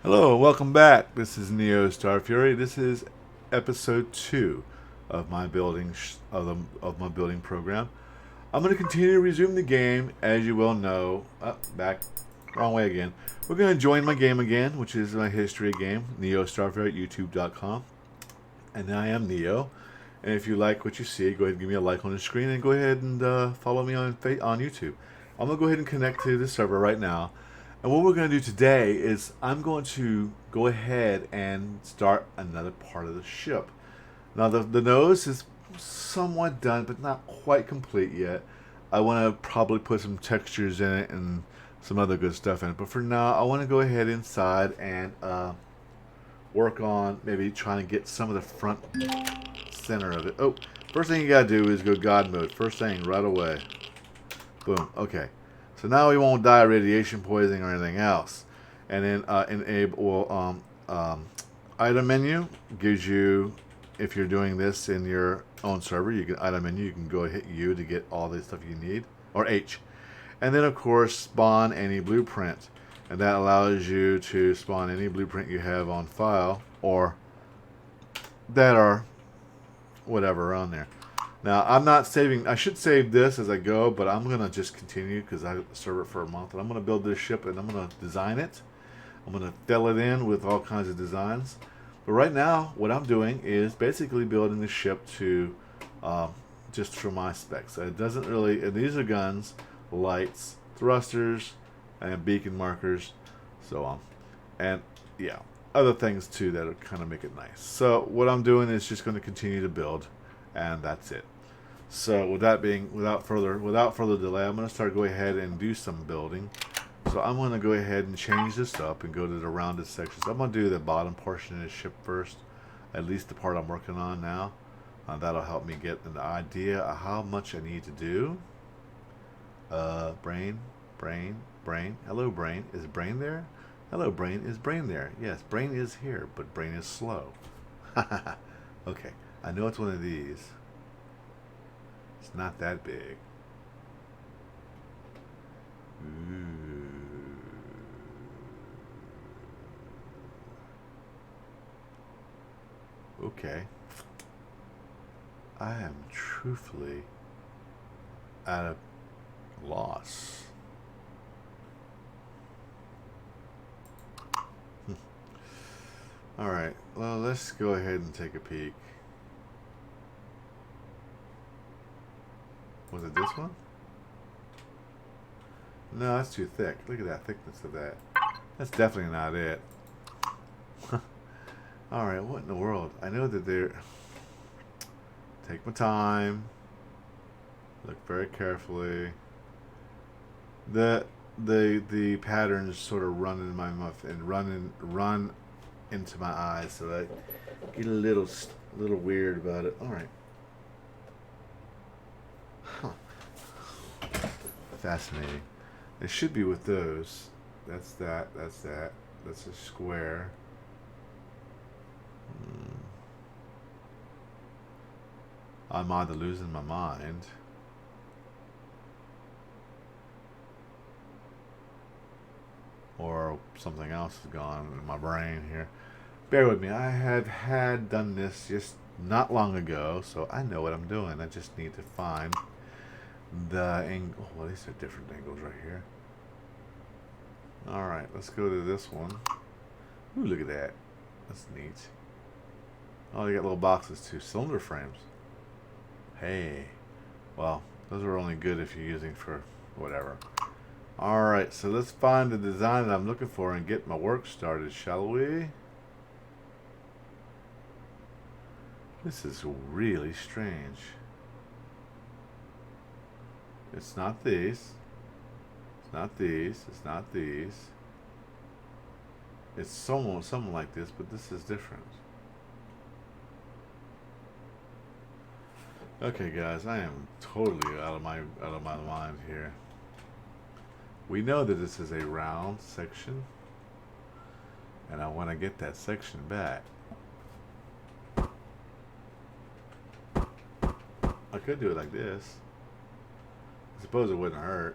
Hello and welcome back. This is Neo Star Fury. This is episode 2 of my of my building program. I'm going to continue to resume the game, as you well know. Back, wrong way again. We're going to join my game again, which is my history game, Neo Star Fury at YouTube.com. And I am Neo. And if you like what you see, go ahead and give me a like on the screen, and go ahead and follow me on YouTube. I'm going to go ahead and connect to the server right now. And what we're going to do today is I'm going to go ahead and start another part of the ship. Now the nose is somewhat done, but not quite complete yet. I want to probably put some textures in it and some other good stuff in it. But for now, I want to go ahead inside and work on maybe trying to get some of the front center of it. Oh, first thing you got to do is go God mode. First thing, right away. Boom. Okay. So now we won't die of radiation poisoning or anything else. And then enable item menu gives you, if you're doing this in your own server, you can item menu. You can go hit U to get all the stuff you need, or H. And then of course spawn any blueprint, and that allows you to spawn any blueprint you have on file or that are whatever on there. Now, I'm not saving. I should save this as I go, but I'm going to just continue because I serve it for a month. And I'm going to build this ship, and I'm going to design it. I'm going to fill it in with all kinds of designs. But right now, what I'm doing is basically building the ship to just for my specs. It doesn't really. And these are guns, lights, thrusters, and beacon markers, so on. And yeah, other things too that would kind of make it nice. So what I'm doing is just going to continue to build, and that's it. So with that being, without further delay, I'm going to start going ahead and do some building. So I'm going to go ahead and change this up and go to the rounded sections. I'm going to do the bottom portion of the ship first, at least the part I'm working on now. That'll help me get an idea of how much I need to do. Brain. Hello, brain. Is brain there? Hello, brain. Is brain there? Yes, brain is here, but brain is slow. Okay, I know it's one of these. It's not that big. Ooh. Okay. I am truthfully at a loss. Alright, well, let's go ahead and take a peek. Was it this one? No, that's too thick. Look at that thickness of that. That's definitely not it. Alright, what in the world? I know that they're... Take my time. Look very carefully. The patterns sort of run in my mouth and run into my eyes, so I get a little weird about it. Alright. Huh. Fascinating. It should be with those. That's that. That's a square. I'm either losing my mind. Or something else has gone in my brain here. Bear with me. I had done this just not long ago, so I know what I'm doing. I just need to find the angle. Oh, well, these are different angles right here. Alright, let's go to this one. Ooh, look at that. That's neat. Oh, they got little boxes too. Cylinder frames. Hey. Well, those are only good if you're using for whatever. Alright, so let's find the design that I'm looking for and get my work started, shall we? This is really strange. It's not these. It's not these. It's not these. It's something like this, but this is different. Okay, guys, I am totally out of my mind here. We know that this is a round section, and I want to get that section back. I could do it like this. I suppose it wouldn't hurt.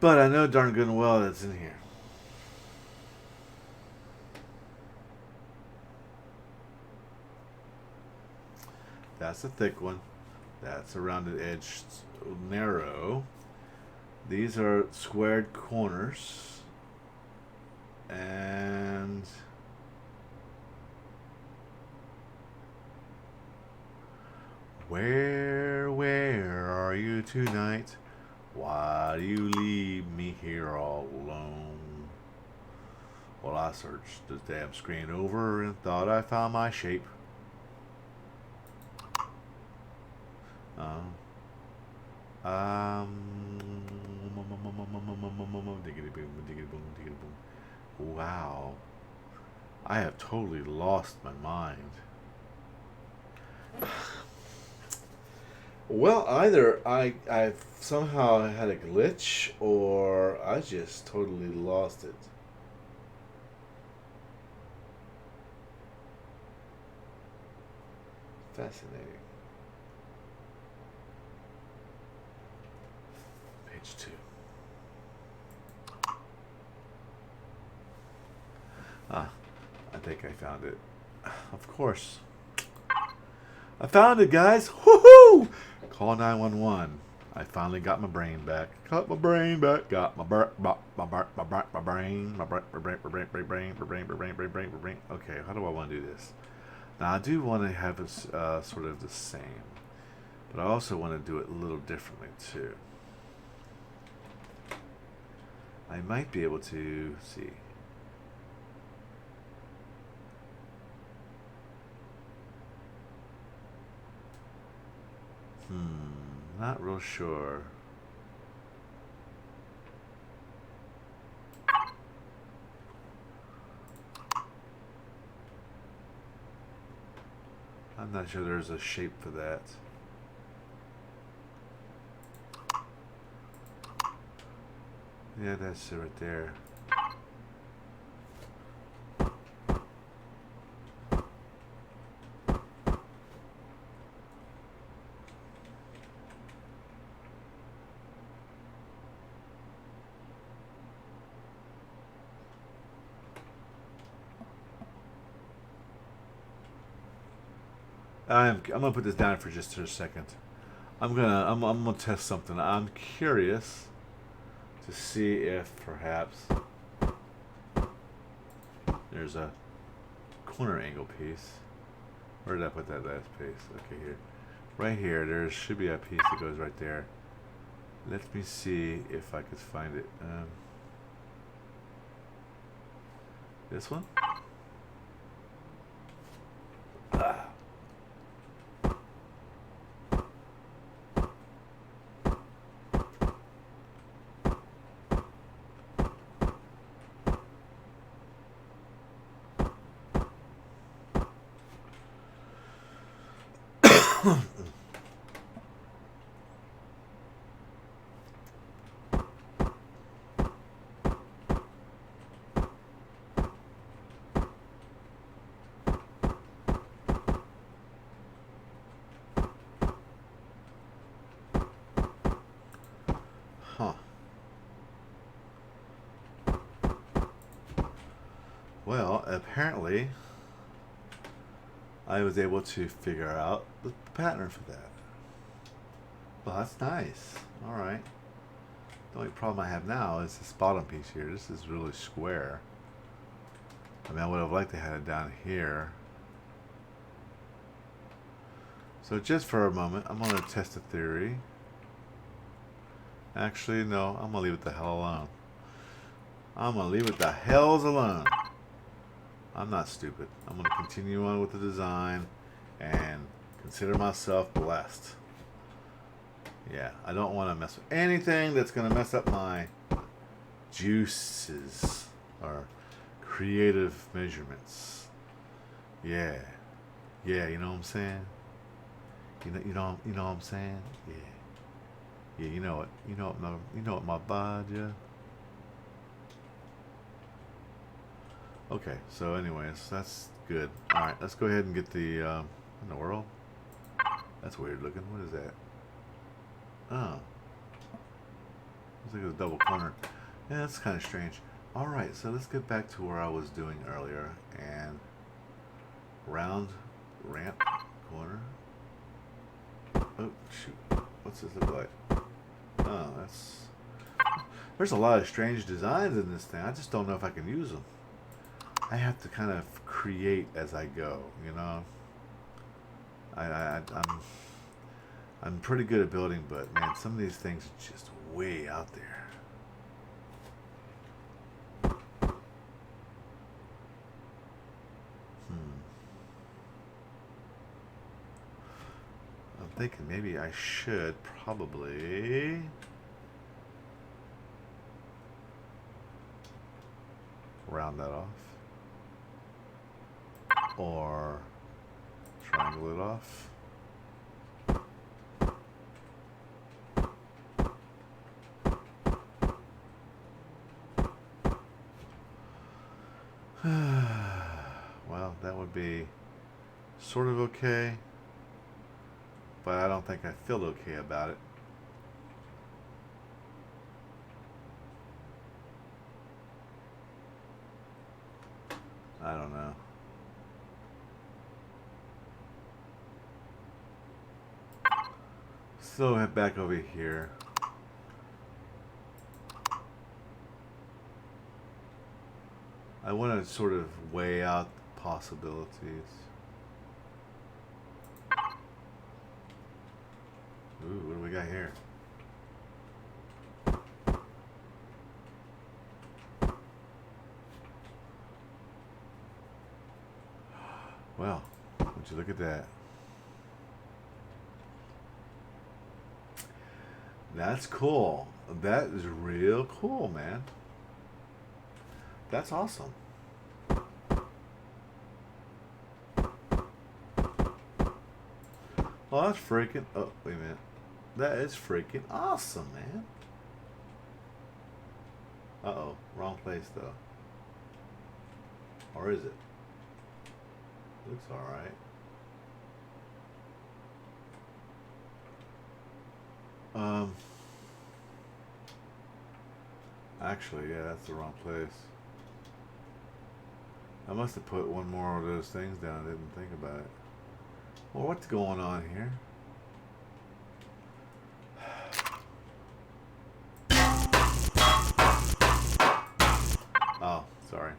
But I know darn good and well that's in here. That's a thick one. That's a rounded edge, narrow. These are squared corners. And where are you tonight? Why do you leave me here all alone? Well, I searched the damn screen over and thought I found my shape. Diggity boom, diggity boom, diggity boom. Wow. I have totally lost my mind. Well, either I've somehow had a glitch or I just totally lost it. Fascinating. Page 2. I think I found it. Of course. I found it, guys. Woohoo! Call 911. I finally got my brain back. Got my brain back. Got my brain. Okay, how do I want to do this? Now I do want to have it sort of the same, but I also want to do it a little differently too. I might be able to see. Not real sure. I'm not sure there's a shape for that. Yeah, that's it right there. I'm gonna put this down for just a second. I'm gonna test something. I'm curious to see if perhaps there's a corner angle piece. Where did I put that last piece? Okay, here, right here. There should be a piece that goes right there. Let me see if I could find it. This one. Huh. Well, apparently I was able to figure out the pattern for that. Well, that's nice. Alright. The only problem I have now is this bottom piece here. This is really square. I mean, I would have liked to have it down here. So just for a moment, I'm going to test the theory. Actually, no, I'm going to leave it the hell alone. I'm going to leave it the hells alone. I'm not stupid. I'm going to continue on with the design and consider myself blessed. Yeah, I don't want to mess with anything that's going to mess up my juices or creative measurements. Yeah. Yeah, you know what I'm saying? You know what I'm saying? Yeah. Yeah, you know it. You know what my bod, yeah. Okay, so anyways, that's good. Alright, let's go ahead and get the in the world. That's weird looking. What is that? Oh. Looks like it's a double corner. Yeah, that's kind of strange. Alright, so let's get back to where I was doing earlier. And round ramp corner. Oh, shoot. What's this look like? Oh, that's... There's a lot of strange designs in this thing. I just don't know if I can use them. I have to kind of create as I go, you know? I'm pretty good at building, but man, some of these things are just way out there. I'm thinking maybe I should probably round that off or triangle it off. Well, that would be sort of okay, but I don't think I feel okay about it. I don't know. So head back over here. I want to sort of weigh out the possibilities. Ooh, what do we got here? Well, would you look at that? That's cool. That is real cool, man. That's awesome. Well, that's freaking... Oh, wait a minute. That is freaking awesome, man. Uh-oh. Wrong place, though. Or is it? Looks alright. Actually, yeah, that's the wrong place. I must have put one more of those things down. I didn't think about it. Well, what's going on here? Oh, sorry.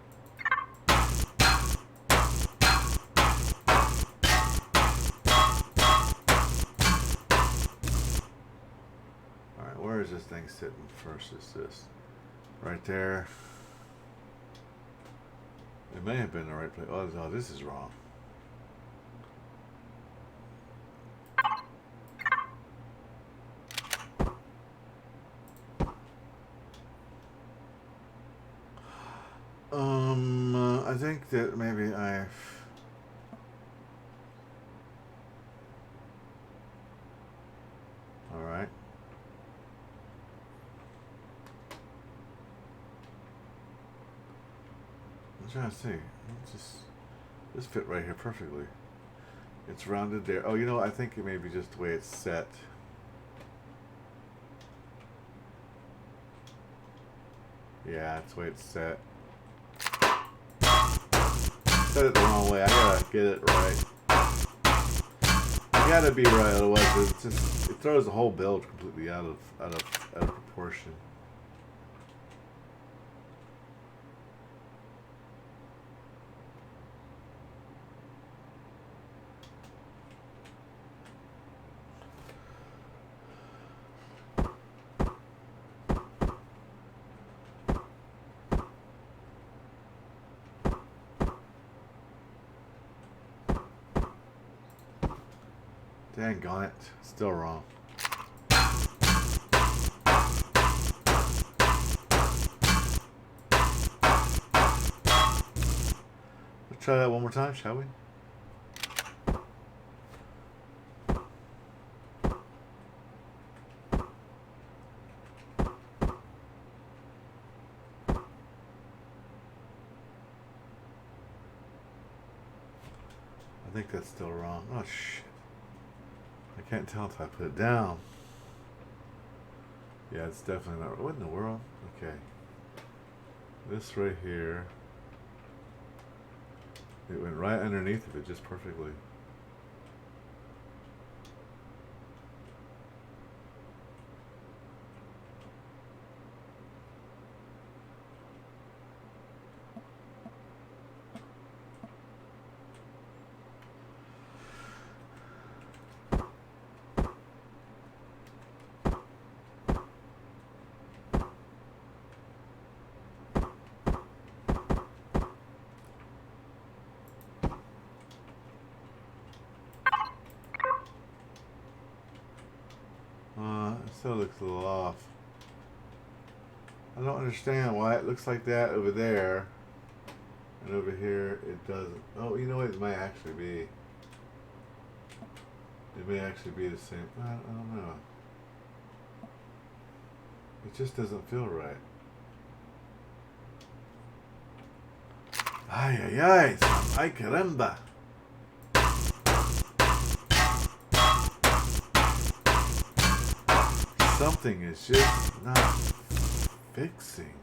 Alright, where is this thing sitting first? Is this right there? It may have been the right place. Oh, this is wrong. I think that maybe I've... Alright. I'm trying to see. This fit right here perfectly. It's rounded there. Oh, you know, I think it may be just the way it's set. Yeah, that's the way it's set. Set it the wrong way. I gotta get it right. I gotta be right, otherwise it throws the whole build completely out of proportion. Dang on it. Still wrong. Let's try that one more time, shall we? I think that's still wrong. Oh, shit. I can't tell until I put it down. Yeah, it's definitely not. What in the world? Okay. This right here. It went right underneath of it just perfectly. It still looks a little off. I don't understand why it looks like that over there, and over here it doesn't. Oh, you know what? It might actually be. It may actually be the same. I don't know. It just doesn't feel right. Ay, ay, ay. Ay, caramba. Something is just not fixing.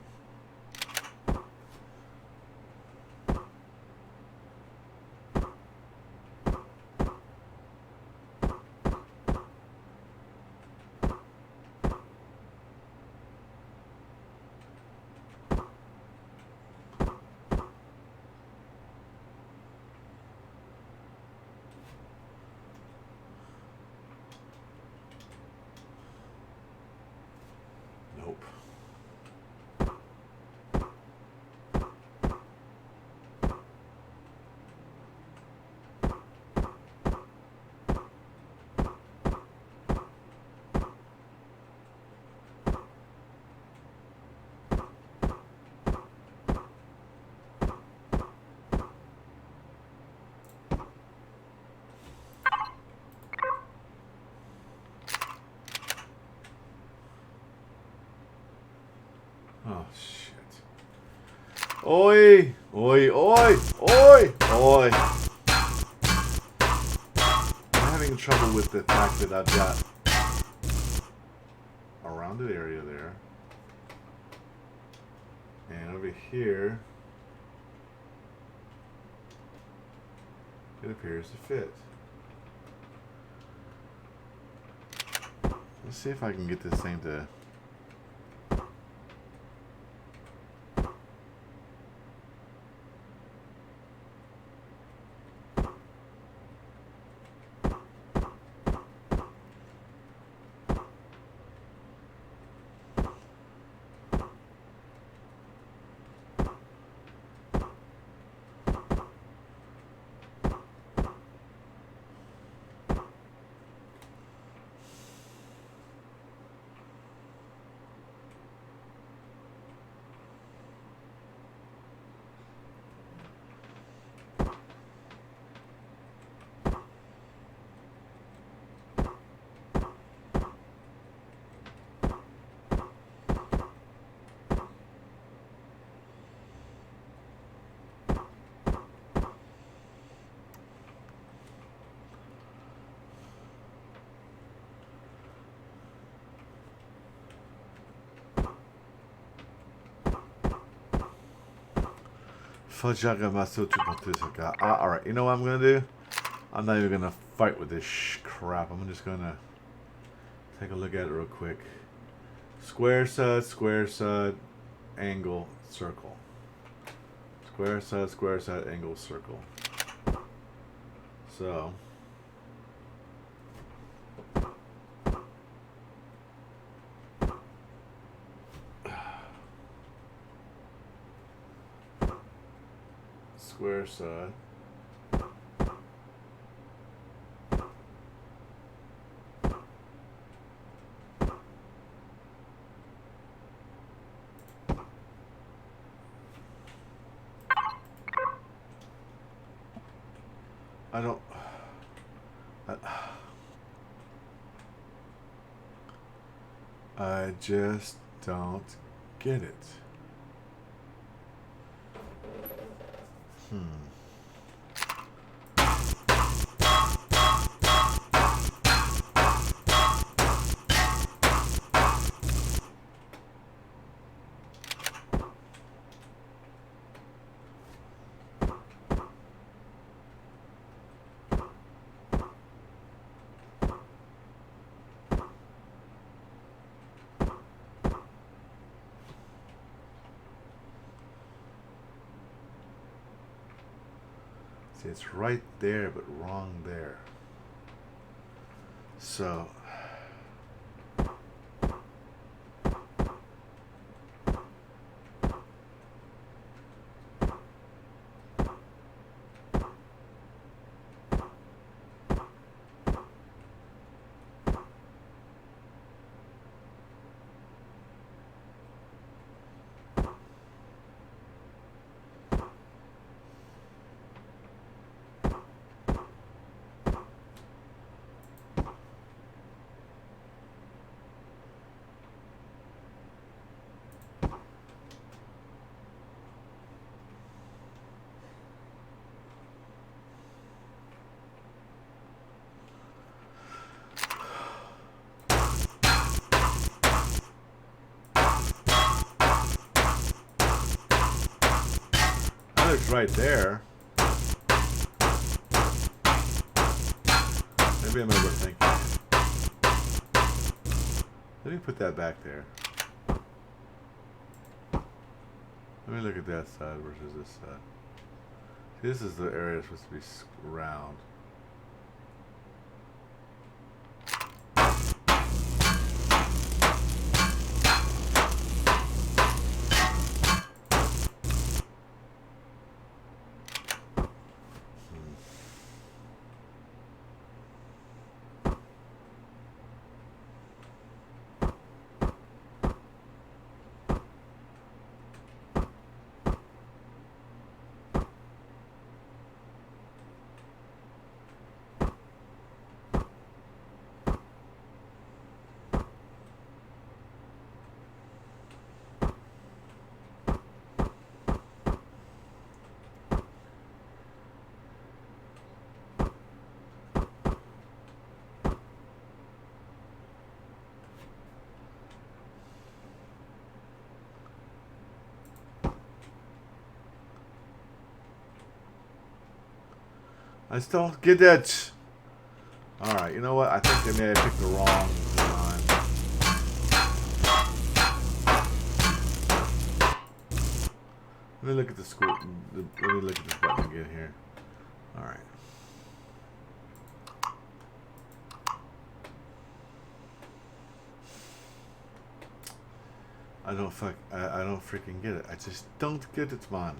Nope. Oh, shit. Oi! Oi, oi! Oi! Oi! I'm having trouble with the fact that I've got a rounded area there. And over here, it appears to fit. Let's see if I can get this thing to... Alright, you know what I'm going to do? I'm not even going to fight with this crap. I'm just going to take a look at it real quick. Square side, angle, circle. Square side, angle, circle. So... square side. I don't... I just don't get it. See, it's right there, but wrong there. So it's right there. Maybe I'm overthinking it. Let me put that back there. Let me look at that side versus this side. See, this is the area that's supposed to be round. I still don't get that. Alright, you know what? I think they may have picked the wrong design. Let me look at the school. Let me look at this button again here. Alright. I don't freaking get it. I just don't get it, man.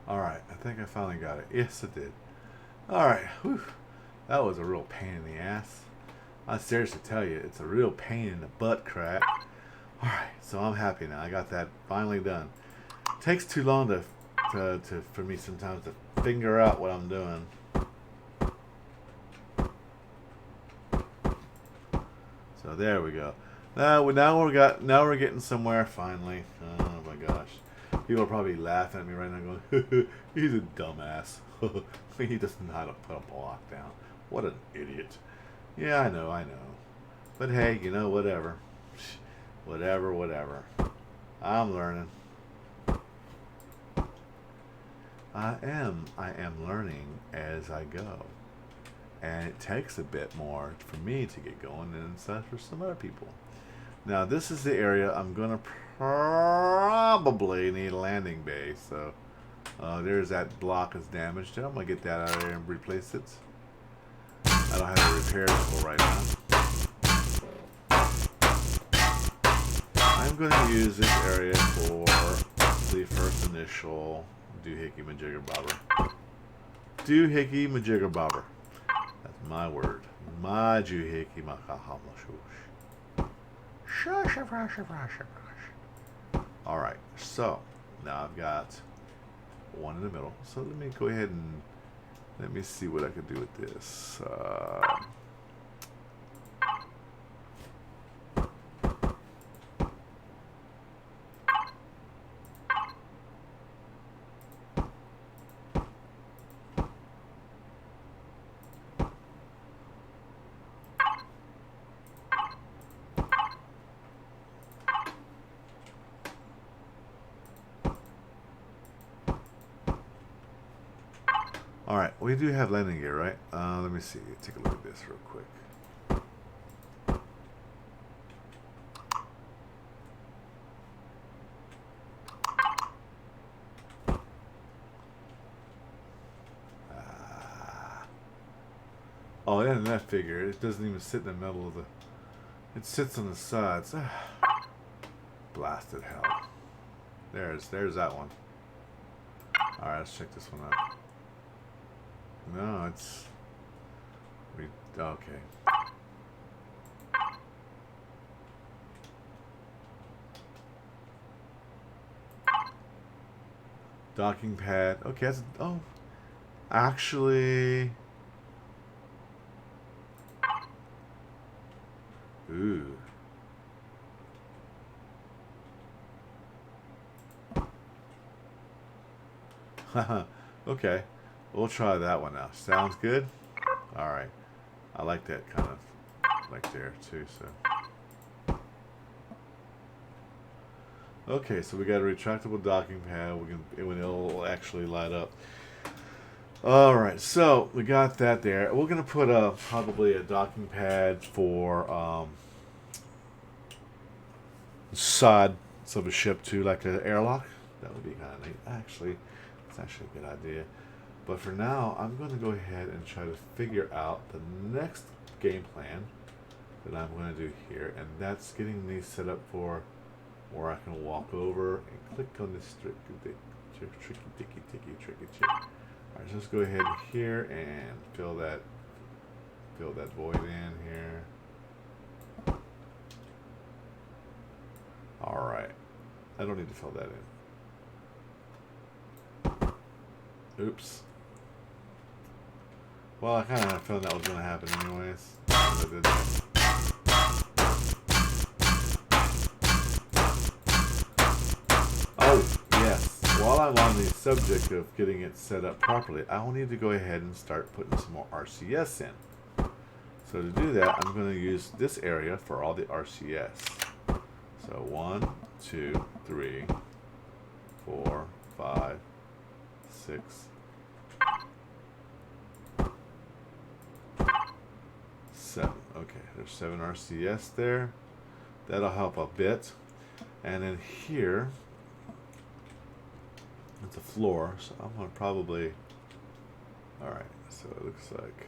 Alright, I think I finally got it. Yes, it did. Alright, that was a real pain in the ass. I seriously tell you, it's a real pain in the butt crack. Alright, so I'm happy now. I got that finally done. It takes too long for me sometimes to figure out what I'm doing. So there we go. Now we're getting somewhere finally. Oh my gosh. People are probably laughing at me right now going, he's a dumbass. He doesn't know how to put a block down. What an idiot. Yeah, I know. But hey, you know, whatever. Whatever. I'm learning. I am learning as I go. And it takes a bit more for me to get going than it's for some other people. Now, this is the area I'm going to probably need a landing bay. So, there's that block is damaged. I'm going to get that out of there and replace it. I don't have a repair tool right now. I'm going to use this area for the first initial doohickey majigger bobber. Doohickey majigger bobber. That's my word. My doohickey makahamlashush. Alright, so now I've got one in the middle. So let me go ahead and let me see what I can do with this. Alright, we do have landing gear, right? Let me see. Take a look at this real quick. Oh, yeah, and that figure, it doesn't even sit in the middle of the... It sits on the sides. Blasted hell. There's that one. Alright, let's check this one out. No, it's... Okay. Docking pad. Okay, that's... Oh. Actually... Ooh. Haha. Okay. We'll try that one now. Sounds good? Alright. I like that kind of like there too, so. Okay, so we got a retractable docking pad. It'll actually light up. Alright, so we got that there. We're gonna put probably a docking pad for sides of a ship too, like an airlock. That would be kind of neat. Actually, it's actually a good idea. But for now, I'm going to go ahead and try to figure out the next game plan that I'm going to do here, and that's getting these set up for where I can walk over and click on this tricky trick. Alright, so let's go ahead here and fill that void in here. Alright. I don't need to fill that in. Oops. Well, I kind of had a feeling that was going to happen anyways. I did that. Oh, yes. While I'm on the subject of getting it set up properly, I will need to go ahead and start putting some more RCS in. So to do that, I'm going to use this area for all the RCS. So 1, 2, 3, 4, 5, 6, 7. Okay, there's 7 RCS there. That'll help a bit. And then here, it's a floor, so I'm going to probably... Alright, so it looks like...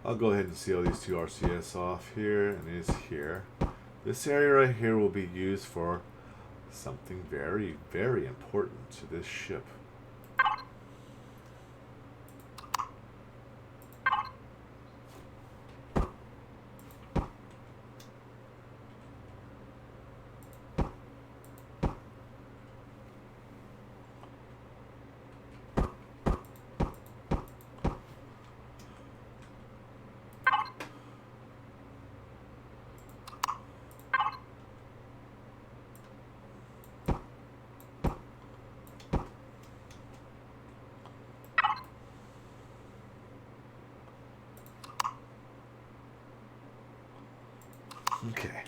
I'll go ahead and seal these 2 RCS off here, and it is here. This area right here will be used for something very, very important to this ship. Okay.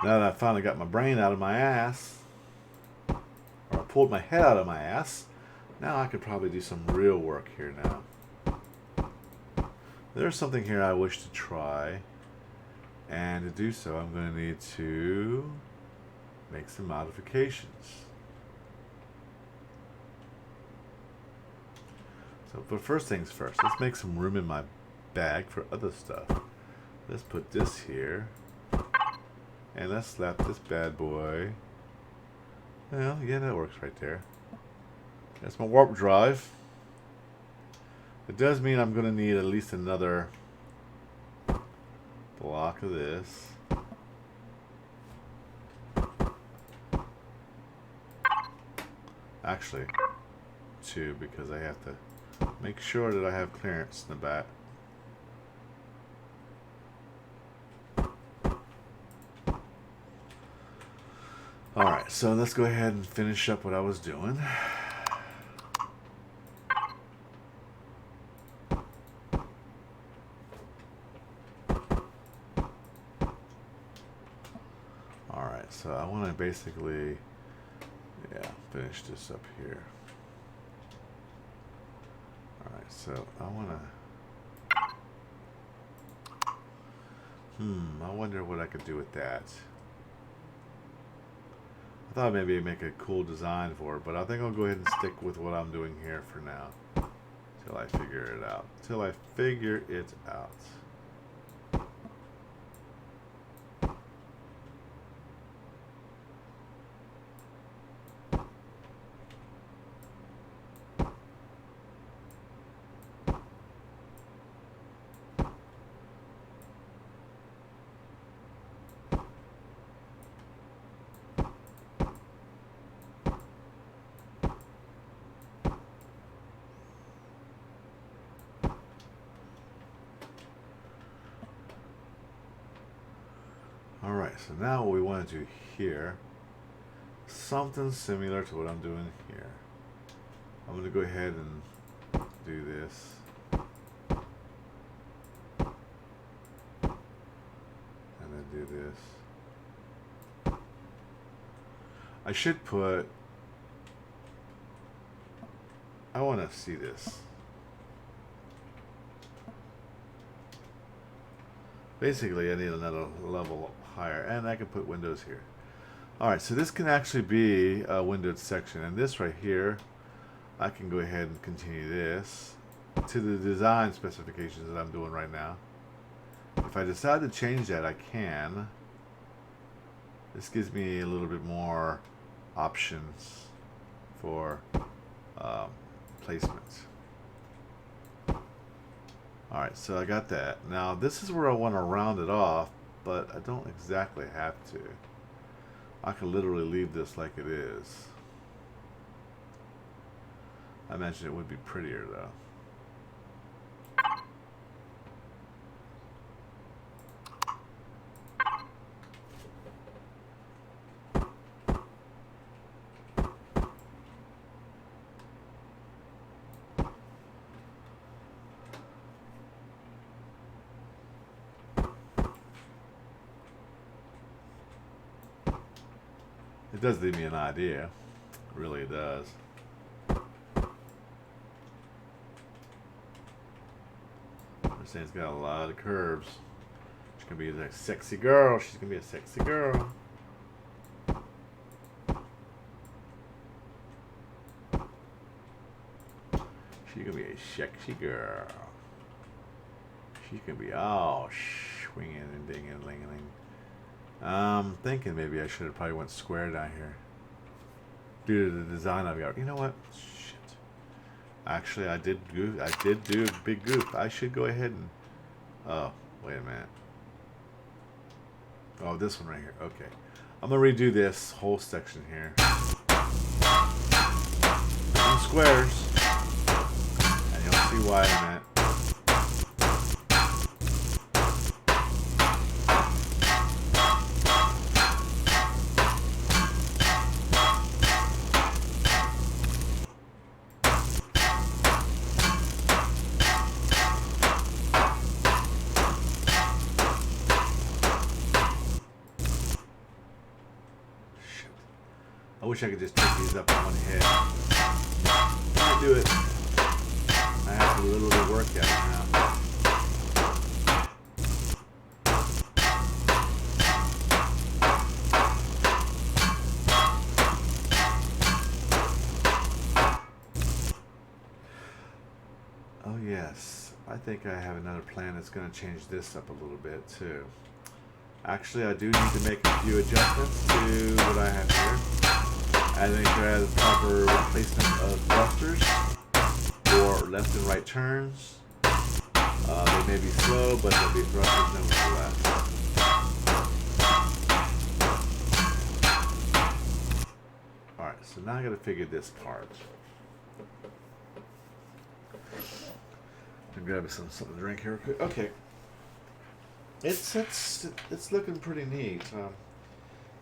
Now that I finally got my brain out of my ass, or I pulled my head out of my ass, now I could probably do some real work here now. There's something here I wish to try, and to do so I'm going to need to make some modifications. So, but first things first, let's make some room in my bag for other stuff. Let's put this here. And let's slap this bad boy. Well, yeah, that works right there. That's my warp drive. It does mean I'm going to need at least another block of this. Actually, 2, because I have to make sure that I have clearance in the back. Alright, so let's go ahead and finish up what I was doing. Alright, so I want to basically, finish this up here. Alright, so I want to... I wonder what I could do with that. I thought maybe I'd make a cool design for it, but I think I'll go ahead and stick with what I'm doing here for now. Till I figure it out. Till I figure it out. Alright, so now what we want to do here, something similar to what I'm doing here. I'm going to go ahead and do this. And then do this. I should put... I want to see this. Basically, I need another level higher, and I can put windows here. Alright, so this can actually be a windowed section, and this right here, I can go ahead and continue this to the design specifications that I'm doing right now. If I decide to change that, I can. This gives me a little bit more options for placement. Alright, so I got that. Now, this is where I want to round it off, but I don't exactly have to. I can literally leave this like it is. I imagine it would be prettier, though. It does leave me an idea. It really does. I'm saying it's got a lot of curves. She's gonna be a sexy girl. She's gonna be a sexy girl. She's gonna be a sexy girl. She's gonna be all swinging and dinging and ling-a-ling. I'm thinking maybe I should have probably went square down here. Due to the design I've got. You know what? Shit. Actually, I did do a big goof. I should go ahead and... Oh, wait a minute. Oh, this one right here. Okay. I'm going to redo this whole section here. Some squares. And you'll see why in a minute. I wish I could just take these up in one hit. Can't do it. I have to literally work at it now. Oh yes, I think I have another plan that's going to change this up a little bit too. Actually, I do need to make a few adjustments to what I have here. I make sure I have the proper placement of thrusters for left and right turns. They may be slow, but they'll be thrusters nevertheless. Alright, so now I gotta figure this part. I'm grabbing something to drink here real quick. Okay. It's looking pretty neat.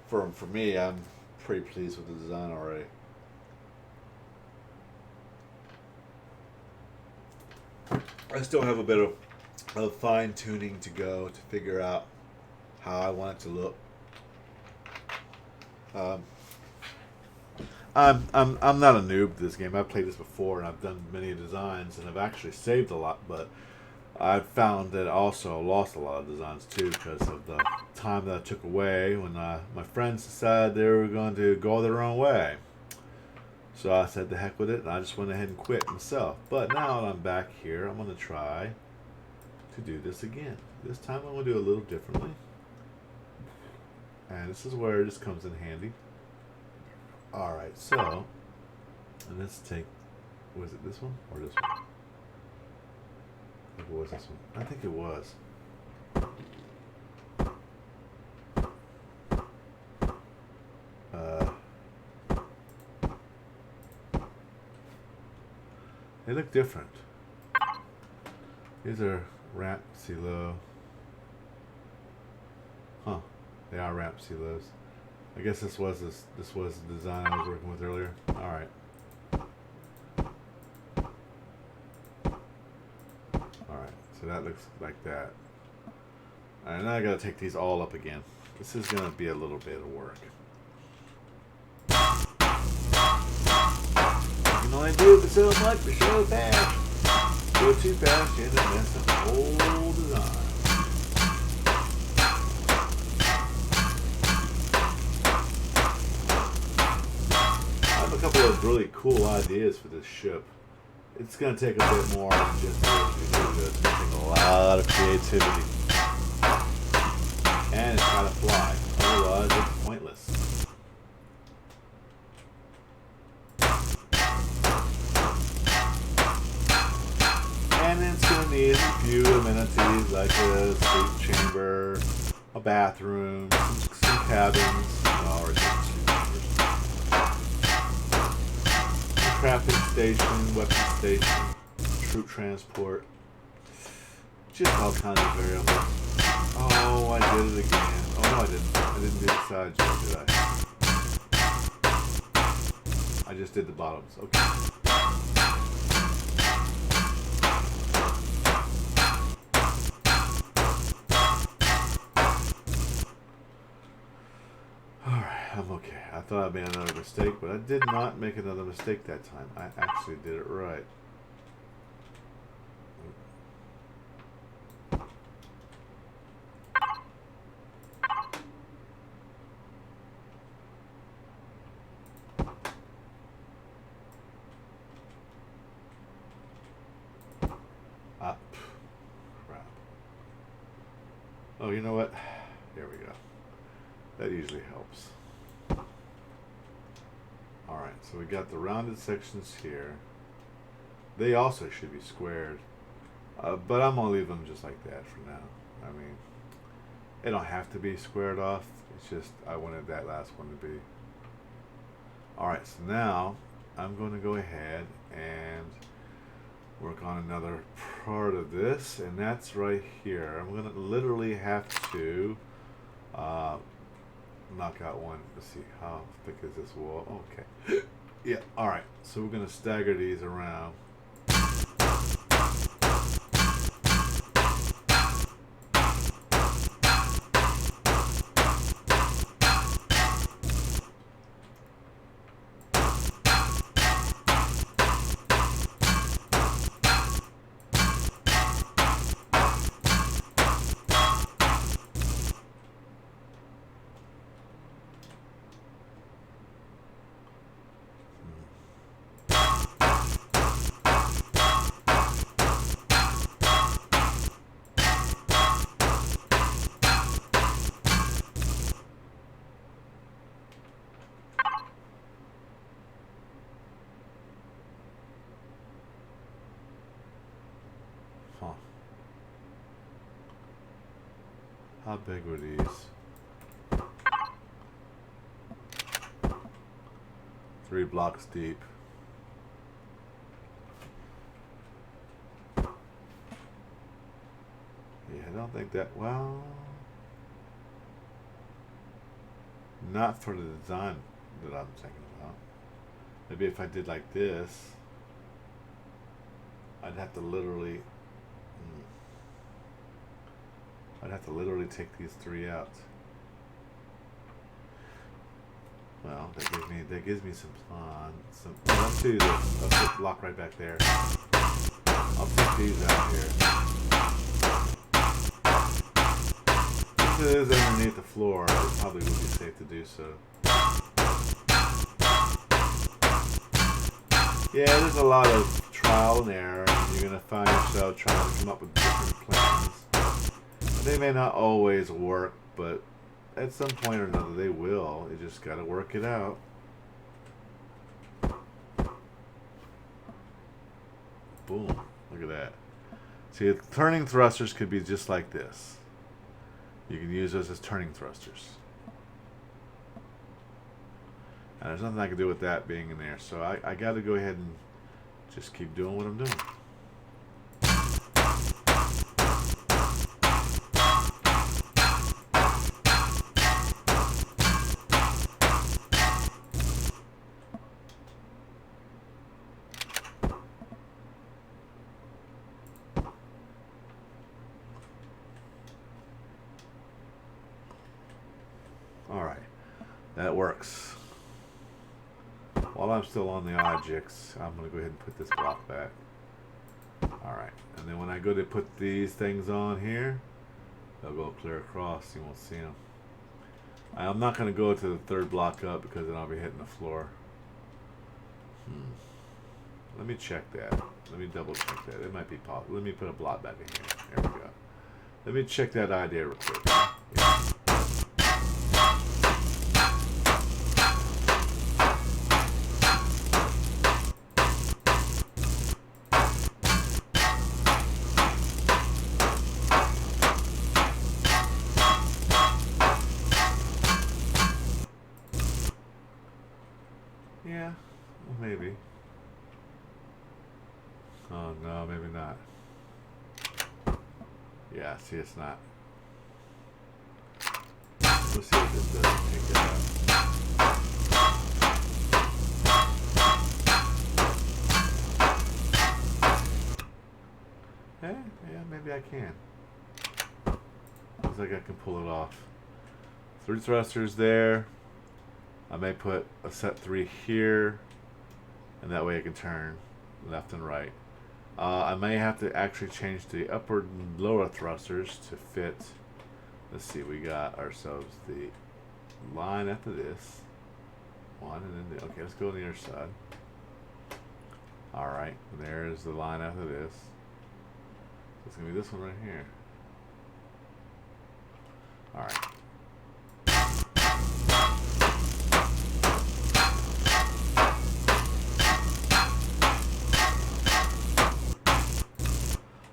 For me, I'm pretty pleased with the design already. I still have a bit of fine tuning to go to figure out how I want it to look. I'm not a noob to this game. I've played this before and I've done many designs and I've actually saved a lot, but I've found that I also lost a lot of designs too because of the time that I took away when my friends decided they were going to go their own way. So I said the heck with it and I just went ahead and quit myself. But now that I'm back here, I'm going to try to do this again. This time I'm going to do it a little differently. And this is where this comes in handy. Alright, so let's take, was it this one or this one? I think it was this one. I think it was. They look different. These are ramp silo. Huh. They are ramp silos. I guess this was the design I was working with earlier. Alright. Alright, so that looks like that. Alright, now I gotta take these all up again. This is gonna be a little bit of work. You can only do it so much but so fast. Go too fast, you end up messing up the whole design. A couple of really cool ideas for this ship. It's going to take a bit more than just it's going to take a lot of creativity. And it's got to fly. Otherwise, it's pointless. And it's going to need a few amenities like a sleep chamber, a bathroom, some cabins, or crafting station, weapon station, troop transport, just all kinds of variables. Oh, I did it again. Oh no, I didn't. I didn't do the side job, did I? I just did the bottoms. Okay. I'm okay. I thought I made another mistake, but I did not make another mistake that time. I actually did it right. Ah, crap. Oh, you know what? There we go. That usually helps. Alright, so we got the rounded sections here. They also should be squared. But I'm going to leave them just like that for now. I mean, they don't have to be squared off. It's just I wanted that last one to be. Alright, so now I'm going to go ahead and work on another part of this. And that's right here. I'm going to literally have to knock out one. Let's see, how thick is this wall? Okay. Yeah, alright. So we're going to stagger these around. Huh. How big were these? 3 blocks deep. Yeah, I don't think that, well, not for the design that I'm thinking about. Maybe if I did like this, I'd have to literally take these 3 out. Well, that gives me some plan. Let's do this. I'll put the block right back there. I'll take these out here. Since it is underneath the floor, it probably would be safe to do so. Yeah, there's a lot of trial and error, and you're gonna find yourself trying to come up with different plans. They may not always work, but at some point or another they will. You just gotta work it out. Boom. Look at that. See, turning thrusters could be just like this. You can use those as turning thrusters. And there's nothing I can do with that being in there. So I gotta go ahead and just keep doing what I'm doing. Alright, that works. While I'm still on the objects, I'm going to go ahead and put this block back. Alright, and then when I go to put these things on here, they'll go clear across, you won't see them. I'm not going to go to the 3rd block up because then I'll be hitting the floor. Let me check that. Let me double check that. It might be possible. Let me put a block back in here. There we go. Let me check that idea real quick. Yeah. Yeah, well, maybe. Oh no, maybe not. Yeah, see, it's not. Let's see if this doesn't take it out. Yeah, maybe I can. Looks like I can pull it off. 3 thrusters there. I may put a set 3 here, and that way I can turn left and right. I may have to actually change the upper and lower thrusters to fit. Let's see, we got ourselves the line after this. One, and then okay, let's go on the other side. Alright, there's the line after this. So it's going to be this one right here. Alright.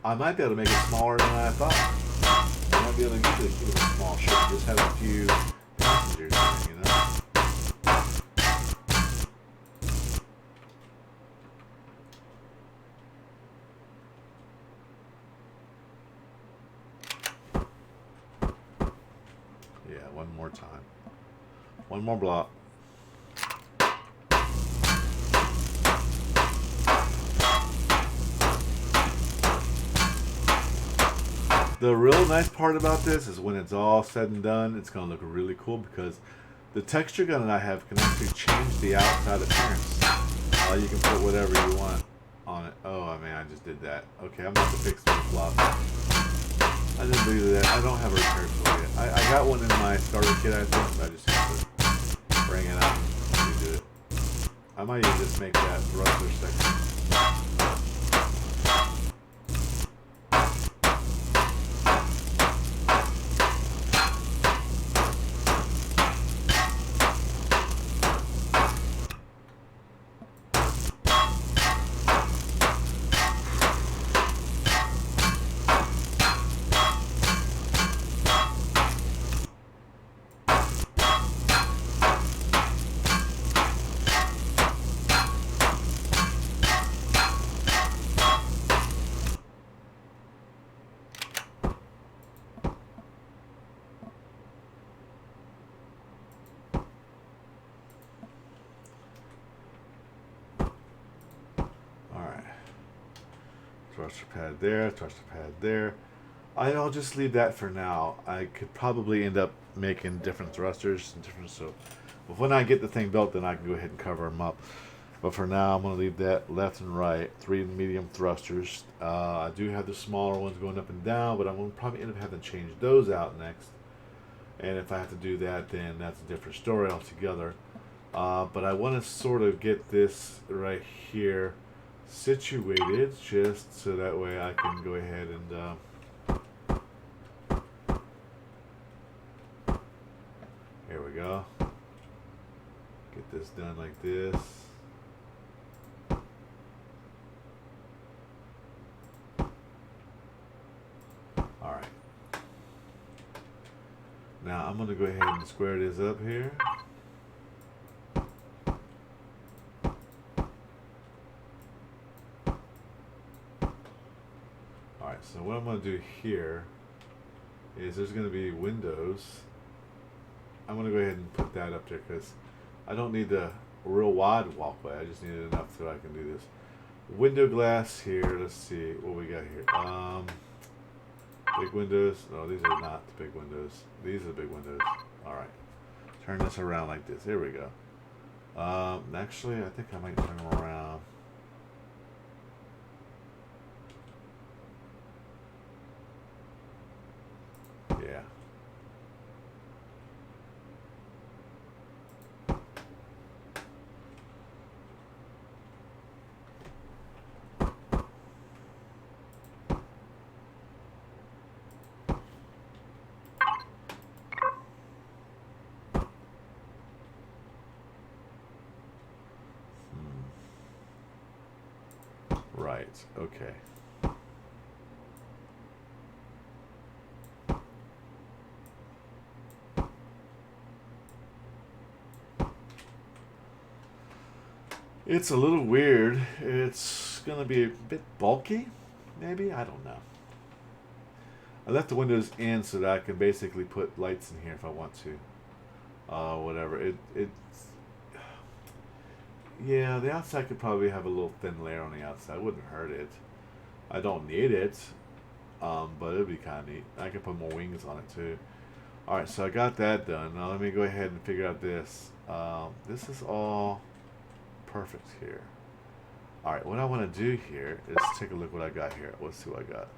I might be able to make it smaller than I thought. I might be able to keep it a small ship. Just have a few passengers in it, you know? Yeah, one more time. One more block. The real nice part about this is when it's all said and done, it's going to look really cool because the texture gun that I have can actually change the outside appearance. You can put whatever you want on it. Oh, I mean, I just did that. Okay, I'm about to fix this flop. I didn't do that. I don't have a repair tool yet. I got one in my starter kit, I think. So I just have to bring it out and redo it. I might even just make that thruster section. thruster pad there, thruster pad there. I'll just leave that for now. I could probably end up making different thrusters and different, so when I get the thing built, then I can go ahead and cover them up. But for now, I'm going to leave that left and right, 3 medium thrusters. I do have the smaller ones going up and down, but I'm going to probably end up having to change those out next. And if I have to do that, then that's a different story altogether. But I want to sort of get this right here situated, just so that way I can go ahead and here we go. Get this done like this. Alright. Now I'm going to go ahead and square this up here. Alright, so what I'm going to do here is there's going to be windows. I'm going to go ahead and put that up there because I don't need the real wide walkway. I just need it enough so I can do this. Window glass here. Let's see what we got here. Big windows. No, these are not the big windows. These are the big windows. Alright. Turn this around like this. Here we go. Actually, I think I might turn them around. Yeah. Right, okay. It's a little weird. It's going to be a bit bulky, maybe? I don't know. I left the windows in so that I can basically put lights in here if I want to. Whatever. Yeah, the outside could probably have a little thin layer on the outside. Wouldn't hurt it. I don't need it, but it would be kind of neat. I could put more wings on it too. Alright, so I got that done. Now let me go ahead and figure out this. This is all perfect here. Alright, what I want to do here is take a look what I got here. Let's see what I got.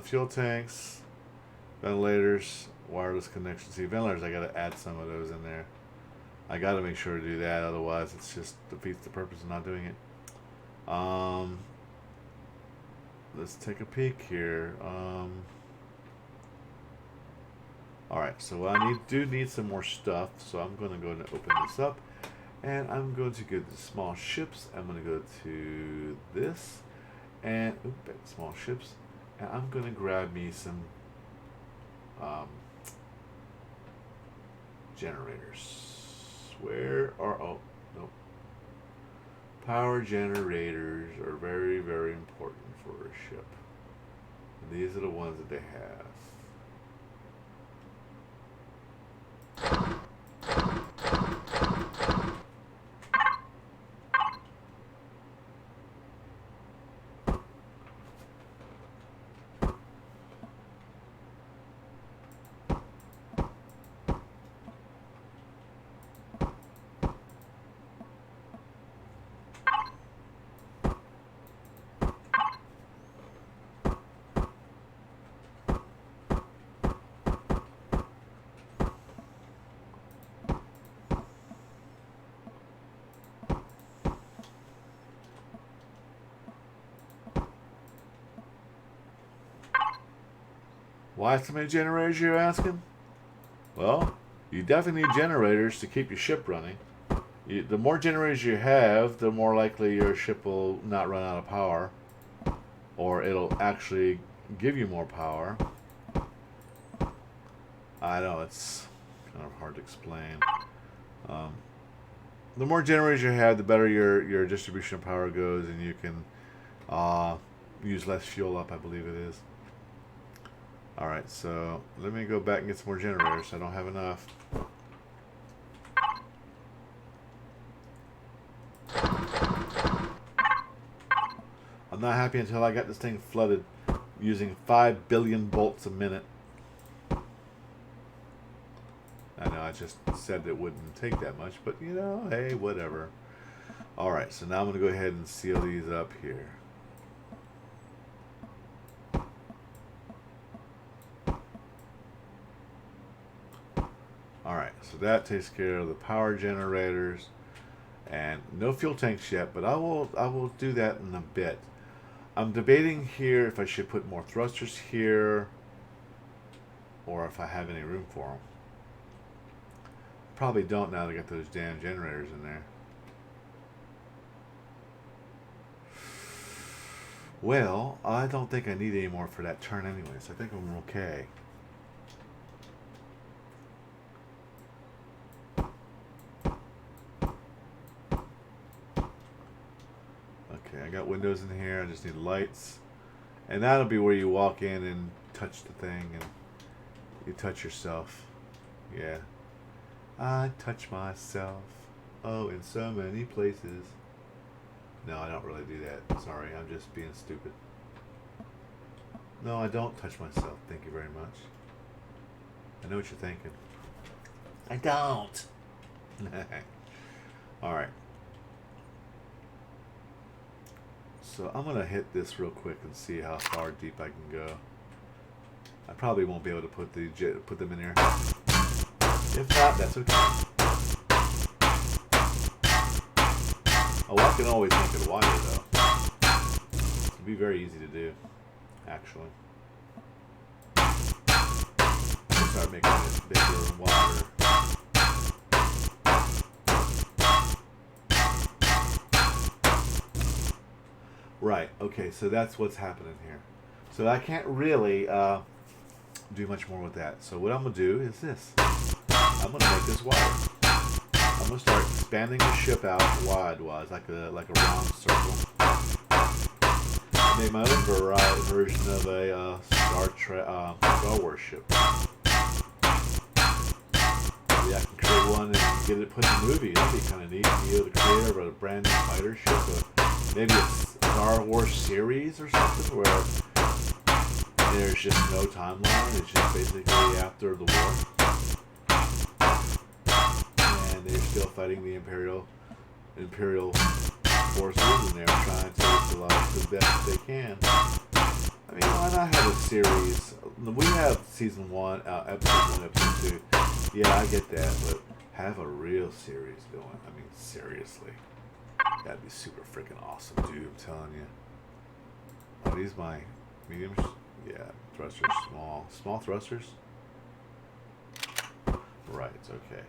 Fuel tanks, ventilators, wireless connection. See, ventilators, I got to add some of those in there. I got to make sure to do that, otherwise it's just defeats the purpose of not doing it. Let's take a peek here. Alright, so I do need some more stuff, so I'm going to go and open this up. And I'm going to go to small ships. I'm going to go to this. And, small ships. And I'm going to grab me some generators. Where are, oh, nope. Power generators are very, very important for a ship. And these are the ones that they have. Why so many generators, you're asking? Well, you definitely need generators to keep your ship running. The more generators you have, the more likely your ship will not run out of power. Or it'll actually give you more power. I know, it's kind of hard to explain. The more generators you have, the better your distribution of power goes, and you can use less fuel up, I believe it is. Alright, so let me go back and get some more generators. I don't have enough. I'm not happy until I got this thing flooded using 5 billion volts a minute. I know I just said it wouldn't take that much, but you know, hey, whatever. Alright, so now I'm going to go ahead and seal these up here. Alright, so that takes care of the power generators. And no fuel tanks yet, but I will do that in a bit. I'm debating here if I should put more thrusters here or if I have any room for them. Probably don't now to get those damn generators in there. Well, I don't think I need any more for that turn anyways. I think I'm okay. Okay, I got windows in here. I just need lights. And that'll be where you walk in and touch the thing and you touch yourself. Yeah. I touch myself. Oh, in so many places. No, I don't really do that. Sorry, I'm just being stupid. No, I don't touch myself. Thank you very much. I know what you're thinking. I don't. Alright. So I'm going to hit this real quick and see how far deep I can go. I probably won't be able to put them in here. If not, that's okay. Oh, I can always make it wider though. It'd be very easy to do, actually. Start making it bigger and wider. Right, okay, so that's what's happening here. So I can't really do much more with that. So what I'm going to do is this. I'm going to make this wider. I'm going to start expanding the ship out wide-wise, like a round circle. I made my own version of a Star Wars ship. Maybe I can create one and get it put in a movie. That'd be kind of neat. Be the creator of a brand new fighter ship. Maybe a Star Wars series or something where there's just no timeline. It's just basically after the war, and they're still fighting the Imperial forces, and they're trying to live life the best they can. I mean, why not have a series? We have season 1, episode 1, episode 2. Yeah, I get that, but have a real series going. I mean, seriously. That'd be super freaking awesome, dude. I'm telling you. Are these my mediums? Yeah, thrusters, small thrusters. Right, okay.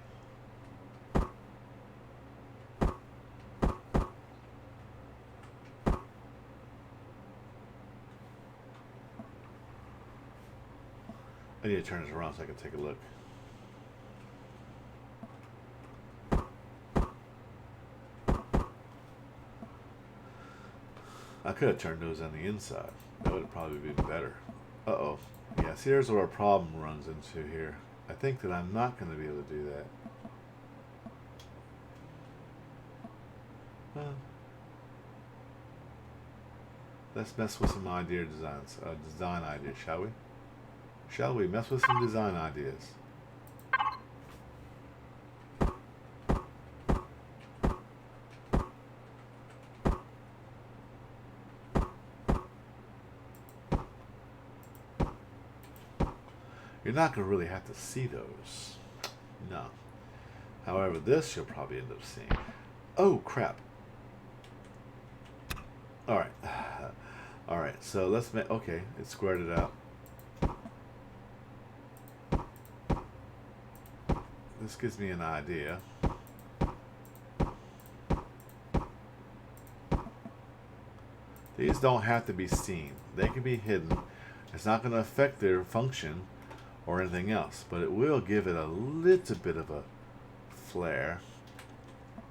I need to turn this around so I can take a look. I could have turned those on the inside. That would have probably been better. Uh-oh. Yeah, see, there's where our problem runs into here. I think that I'm not going to be able to do that. Let's mess with some design ideas, shall we? Shall we mess with some design ideas? You're not going to really have to see those. No. However, this you'll probably end up seeing. Oh, crap. Alright. Alright, so let's make... Okay, it squared it out. This gives me an idea. These don't have to be seen. They can be hidden. It's not going to affect their function or anything else, but it will give it a little bit of a flare.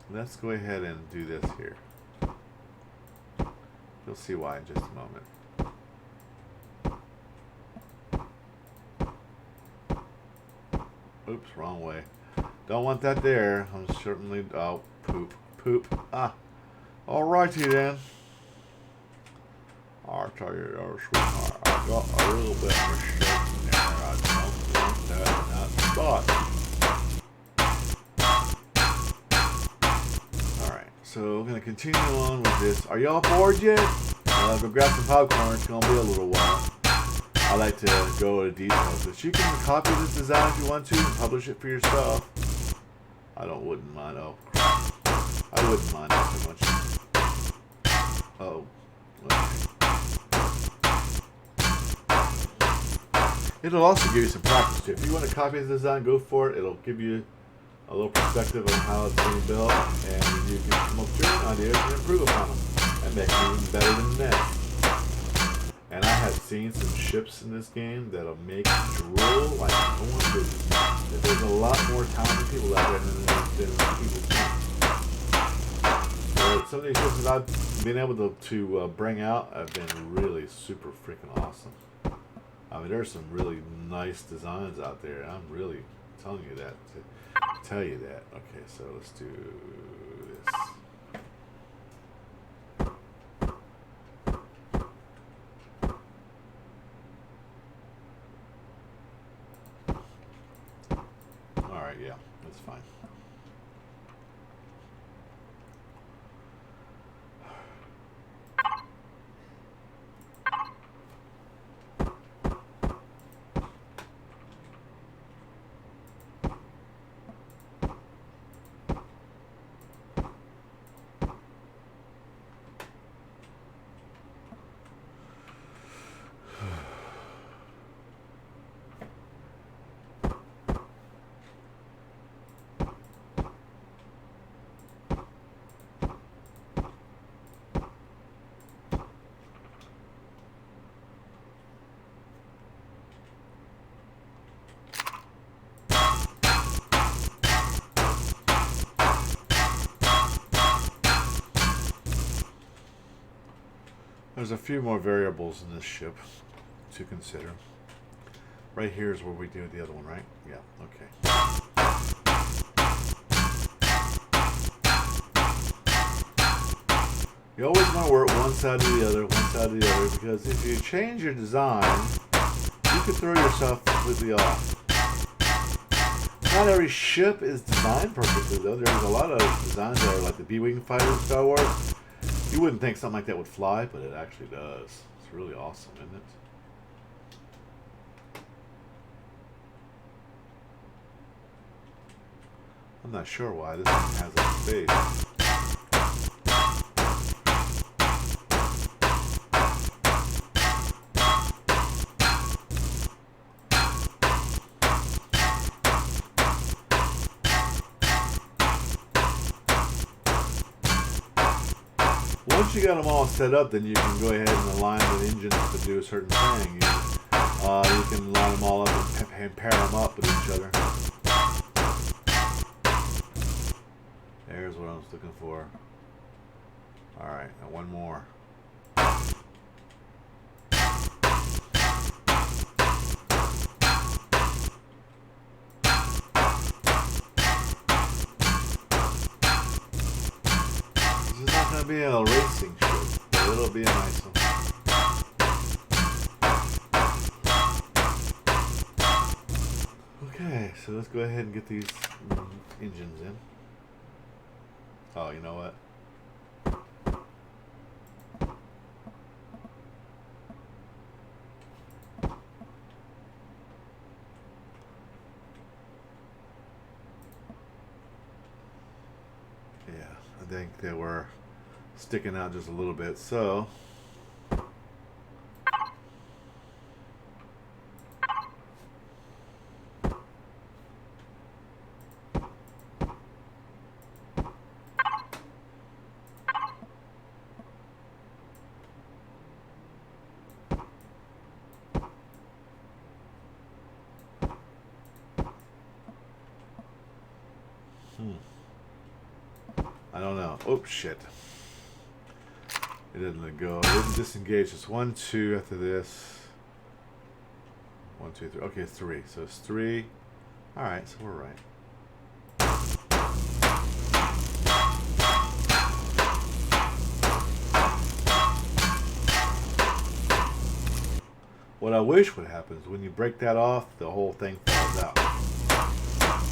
Let's go ahead and do this here. You'll see why in just a moment. Oops, wrong way. Don't want that there. I'm certainly... Oh, poop. Ah. Alrighty then. I'll tell you, sweetheart, I got a little bit of a shirt in there. I don't want that in that spot. Alright, so we're going to continue on with this. Are y'all bored yet? Go grab some popcorn. It's going to be a little while. I like to go into details. But you can copy this design if you want to and publish it for yourself. Wouldn't mind. Oh, crap. I wouldn't mind that so much. Oh. Okay. It'll also give you some practice too. If you want to copy the design, go for it. It'll give you a little perspective on how it's being built, and you can come up with your own ideas and improve upon them and make it even better than that. And I have seen some ships in this game that'll make you drool like no one's business. There's a lot more talented people out there than people think. Some of these ships that I've been able to bring out have been really super freaking awesome. I mean, there's some really nice designs out there. And I'm really telling you that to tell you that. Okay, so let's do this. Alright, yeah, that's fine. There's a few more variables in this ship to consider. Right here is where we do the other one, right? Yeah, okay. You always want to work one side to the other, because if you change your design, you could throw yourself completely off. Not every ship is designed perfectly, though. There's a lot of designs that are like the B-Wing fighter in Star Wars. You wouldn't think something like that would fly, but it actually does. It's really awesome, isn't it? I'm not sure why this one has a space. Once you got them all set up, then you can go ahead and align the engines to do a certain thing. You can line them all up and pair them up with each other. There's what I was looking for. Alright, now one more. Be a racing ship, but it'll be a nice one. Okay, so let's go ahead and get these engines in. Oh, you know what? Yeah, I think they were sticking out just a little bit, so I don't know. Oh shit. It didn't let go. It didn't disengage. It's 1, 2 after this. 1, 2, 3. Okay, 3. So it's 3. Alright, so we're right. What I wish would happen is when you break that off, the whole thing falls out.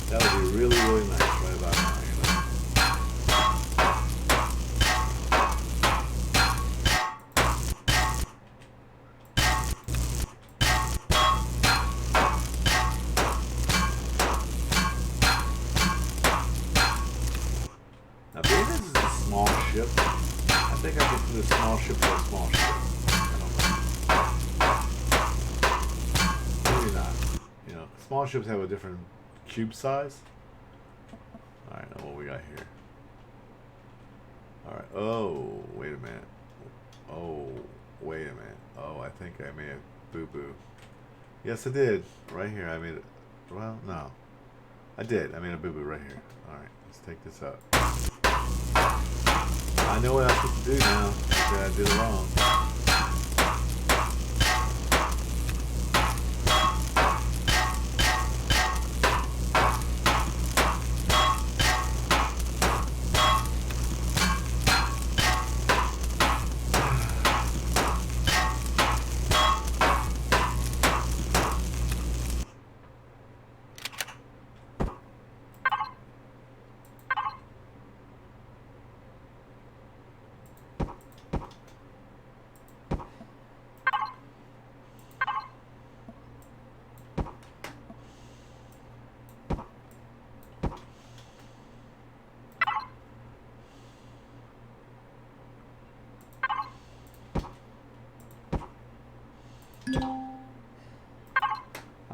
That would be really, really nice right about now, you know. Now, being this is a small ship, I think I can put a small ship to a small ship. Maybe not. You know, small ships have a different cube size. Alright, now what we got here? Alright, oh, wait a minute. Oh, wait a minute. Oh, I think I may have boo-boo. Yes, I did. Right here, I made it. Well, no. I did. I made a boo-boo right here. Alright, let's take this up. I know what I'm supposed to do now. I did it wrong.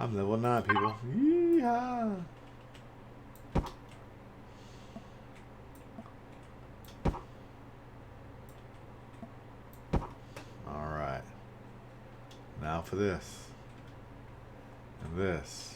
I'm level 9, people. Yeehaw! Alright. Now for this. And this.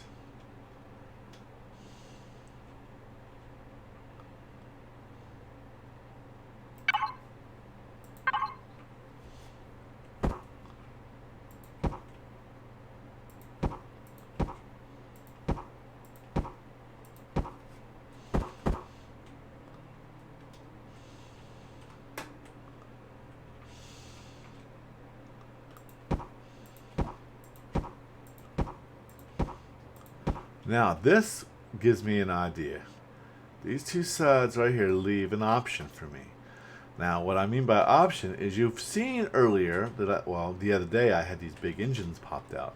Now, this gives me an idea. These two sides right here leave an option for me. Now, what I mean by option is you've seen earlier that, the other day I had these big engines popped out.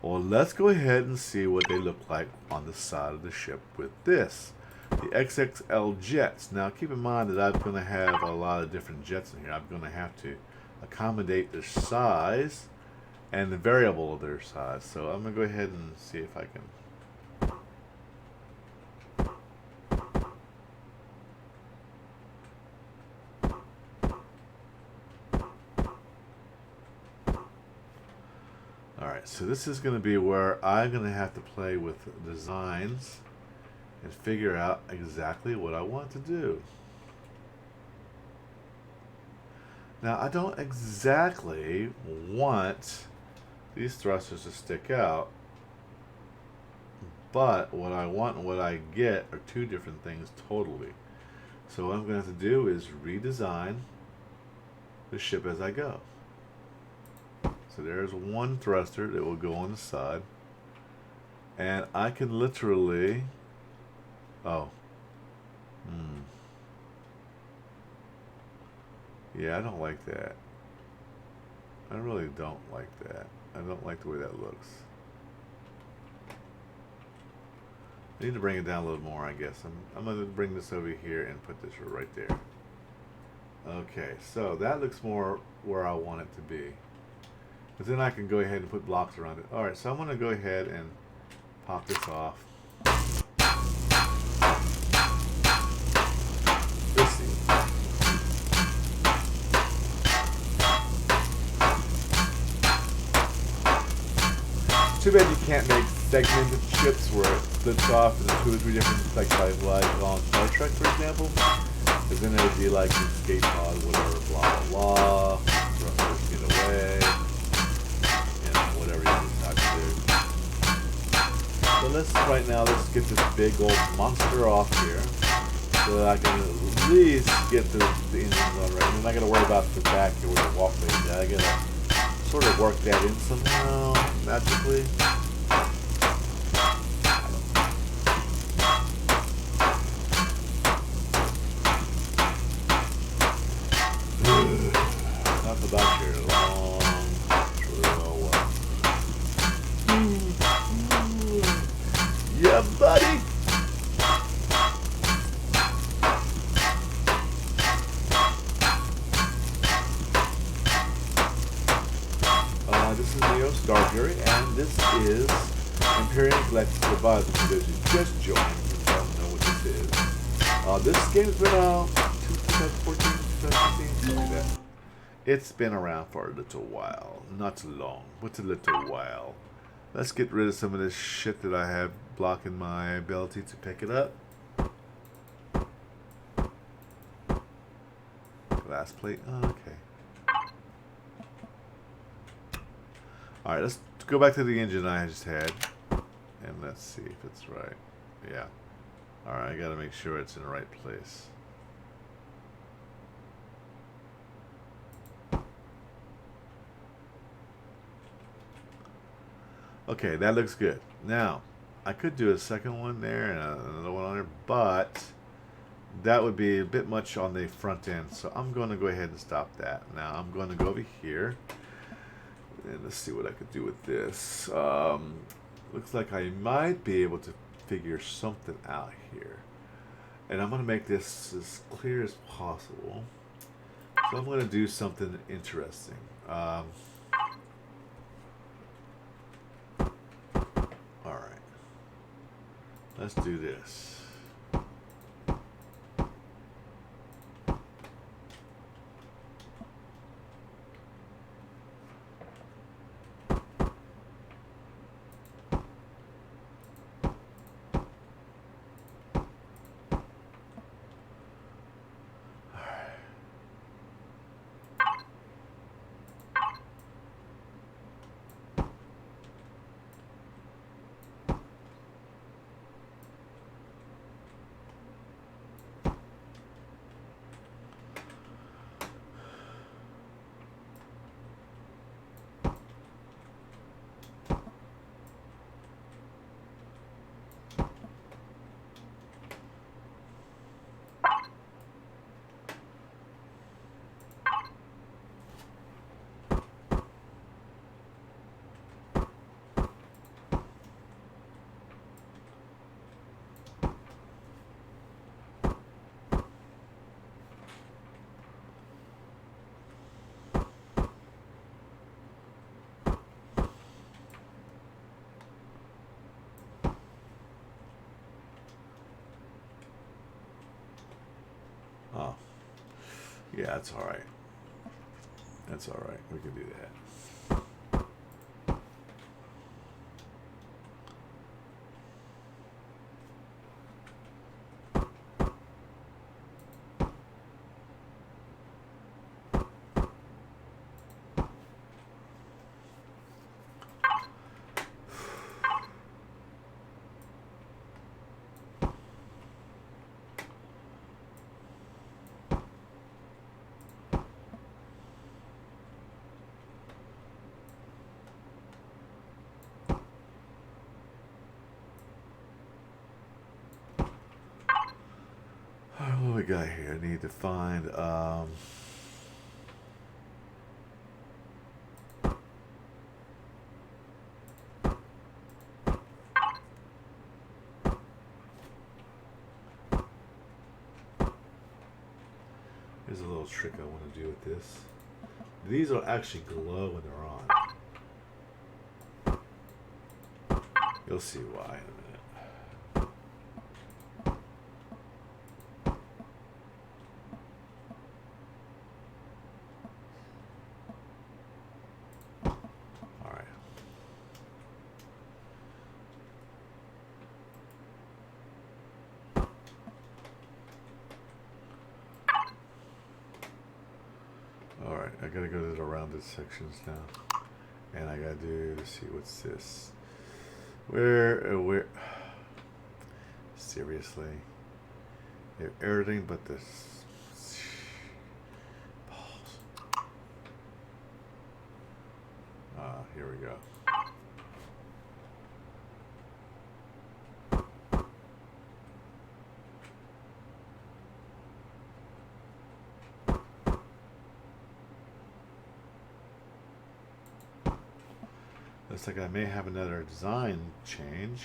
Well, let's go ahead and see what they look like on the side of the ship with this. The XXL jets. Now, keep in mind that I'm going to have a lot of different jets in here. I'm going to have to accommodate their size and the variable of their size. So I'm going to go ahead and see if I can. Alright, so this is going to be where I'm going to have to play with designs and figure out exactly what I want to do. Now, I don't exactly want these thrusters to stick out, but what I want and what I get are two different things totally. So what I'm going to have to do is redesign the ship as I go. So there's one thruster that will go on the side, and I can literally, yeah, I don't like that. I really don't like that. I don't like the way that looks. I need to bring it down a little more, I guess. I'm going to bring this over here and put this right there. Okay, so that looks more where I want it to be. But then I can go ahead and put blocks around it. Alright, so I'm going to go ahead and pop this off. Too bad you can't make segmented ships where it splits off into 2 or 3 different, like on Star Trek, for example. Because then it would be like an escape pod, whatever, blah, blah, blah. Thrusters get away. Whatever you decide to do. So let's get this big old monster off here, so that I can at least get the engines on right. I'm not gonna worry about the back here with the walkway. I gotta sort of work that in somehow, magically. Enough about your long drill. Yeah, buddy. This is Neo Star Fury, and this is Empyrean Galactic Survival for those who just joined and don't know what this is. This game's been out 2014, 2015, something like that. It's been around for a little while. Not too long, but a little while. Let's get rid of some of this shit that I have blocking my ability to pick it up. Glass plate, okay. Alright, let's go back to the engine I just had. And let's see if it's right. Yeah. Alright, I gotta make sure it's in the right place. Okay, that looks good. Now, I could do a second one there and another one on there, but that would be a bit much on the front end. So I'm going to go ahead and stop that. Now, I'm going to go over here. And let's see what I could do with this. Looks like I might be able to figure something out here. And I'm going to make this as clear as possible. So I'm going to do something interesting. Alright. Let's do this. Oh, yeah, that's all right. That's all right. We can do that. What we got here? I need to find here's a little trick I want to do with this. These will actually glow when they're on. You'll see why in a minute. Alright, I gotta go to the rounded sections now. And I gotta do, let's see, what's this? Where? Seriously? Everything but this. Balls. Here we go. Looks like I may have another design change.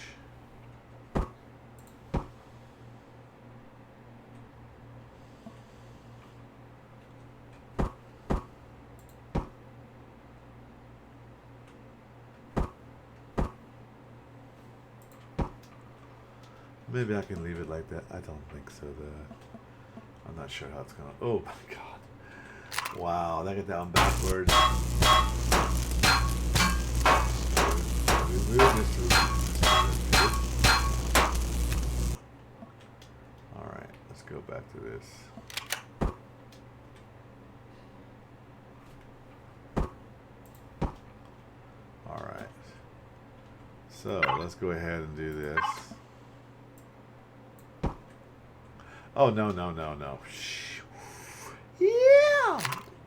Maybe I can leave it like that. I don't think so. I'm not sure how it's gonna. Oh my god! Wow, that got down backwards. All right, let's go back to this. All right. So let's go ahead and do this. Oh, no, no, no, no. Shh. Yeah!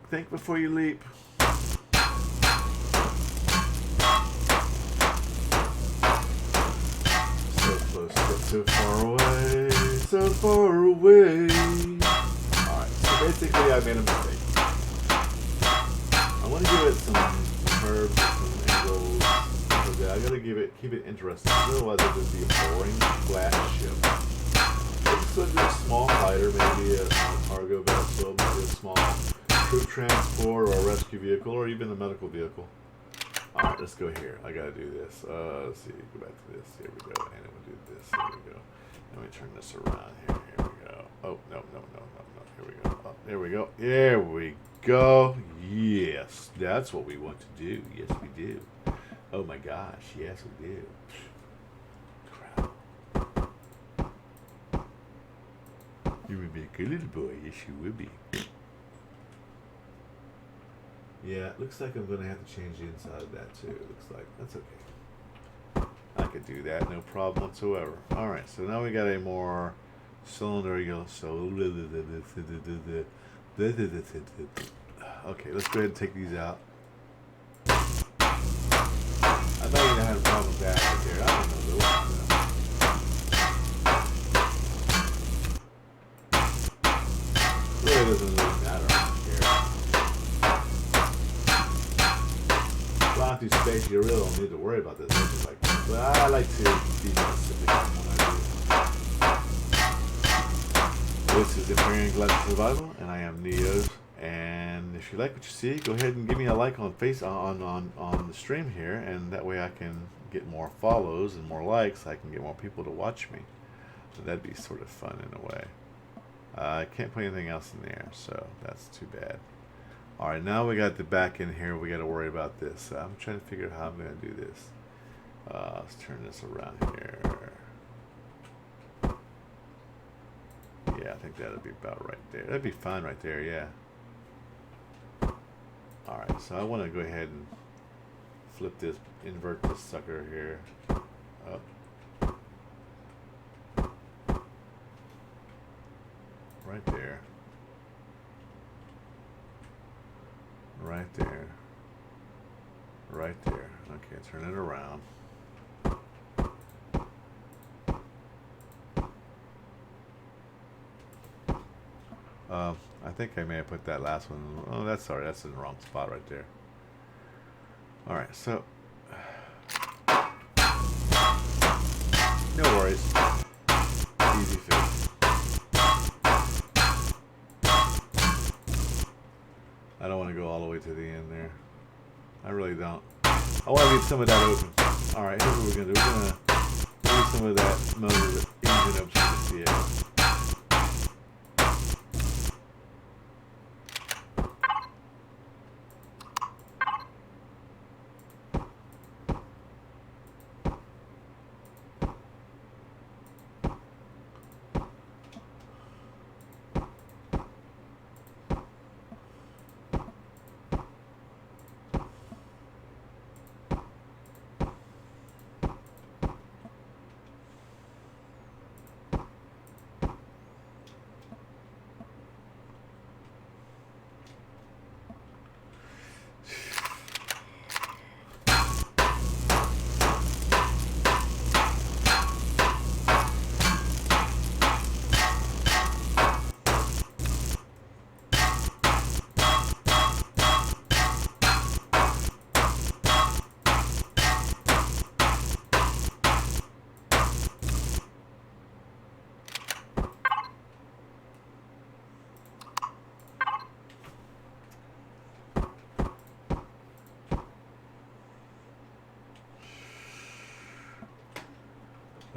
Think before you leap. So close, but so far away. So far away. Alright, so basically I made a mistake. I want to give it some curves, some angles. I gotta keep it interesting. Otherwise it'll just be a boring, flat ship. So do a small fighter, maybe a small cargo vessel, maybe a small troop transport or a rescue vehicle, or even a medical vehicle. Alright, let's go here. I gotta do this. Let's see, go back to this. Here we go. And then we'll do this. Here we go. Let me turn this around here. Here we go. Oh, no, no, no, no, no. Here we go. Oh, there we go. There we go. Yes, that's what we want to do. Yes, we do. Oh my gosh. Yes, we do. You would be a good little boy. Yes, you would be. Yeah, it looks like I'm going to have to change the inside of that too. It looks like. That's okay. I could do that. No problem whatsoever. Alright, so now we got a more cylinder yellow. So, okay, let's go ahead and take these out. I know you're going to have a problem with that right there. I don't know though. Really doesn't really matter. I don't care. Flying through space, you really don't need to worry about this. It's just like, but I like to be specific when I do. This is Empyrean Galactic Survival, and I am Neos. And if you like what you see, go ahead and give me a like on the stream here, and that way I can get more follows and more likes. I can get more people to watch me. So that'd be sort of fun in a way. I can't put anything else in there, so that's too bad. Alright, now we got the back in here. We got to worry about this. I'm trying to figure out how I'm going to do this. Let's turn this around here. Yeah, I think that'll be about right there. That'd be fine right there, yeah. Alright, so I want to go ahead and flip this, invert this sucker here up. Right there. Right there. Right there. Okay, turn it around. I think I may have put that last one. Oh, that's sorry. That's in the wrong spot right there. Alright, so. No worries. Easy fix. I don't want to go all the way to the end there. I really don't. I want to leave some of that open. Alright, here's what we're going to do. We're going to leave some of that motor engine up so you can see it.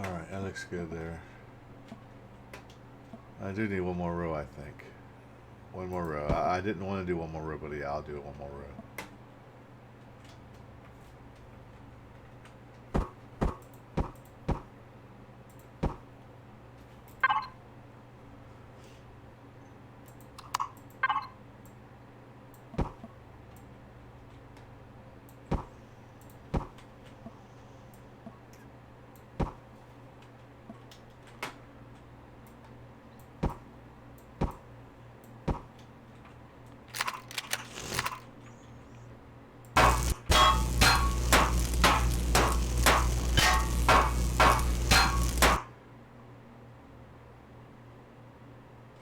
Alright, that looks good there. I do need one more row, I think. One more row. I didn't want to do one more row, but yeah, I'll do it one more row.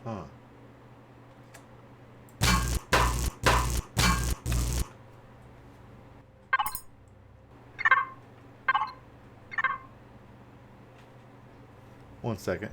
Huh. One second.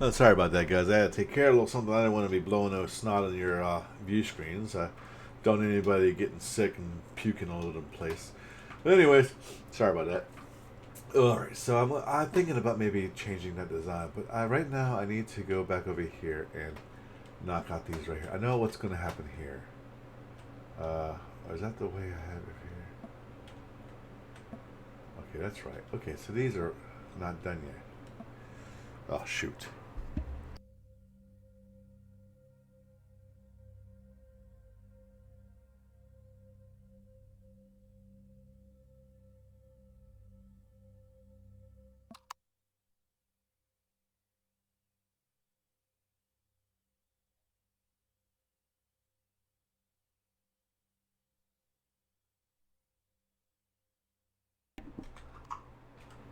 Oh, sorry about that, guys. I had to take care of a little something. I didn't want to be blowing no snot on your view screens. I don't need anybody getting sick and puking all over the place. But anyways, sorry about that. Alright, so I'm thinking about maybe changing that design. But right now, I need to go back over here and knock out these right here. I know what's going to happen here. Or is that the way I have it here? Okay, that's right. Okay, so these are not done yet. Oh, shoot.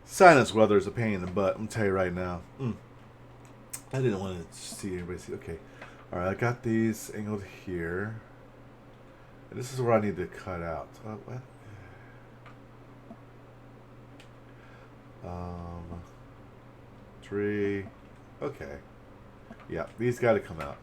Silence weather is a pain in the butt. I'm going to tell you right now. I didn't want to see anybody see. Okay. Alright, I got these angled here. And this is where I need to cut out. What? 3. Okay. Yeah, these got to come out.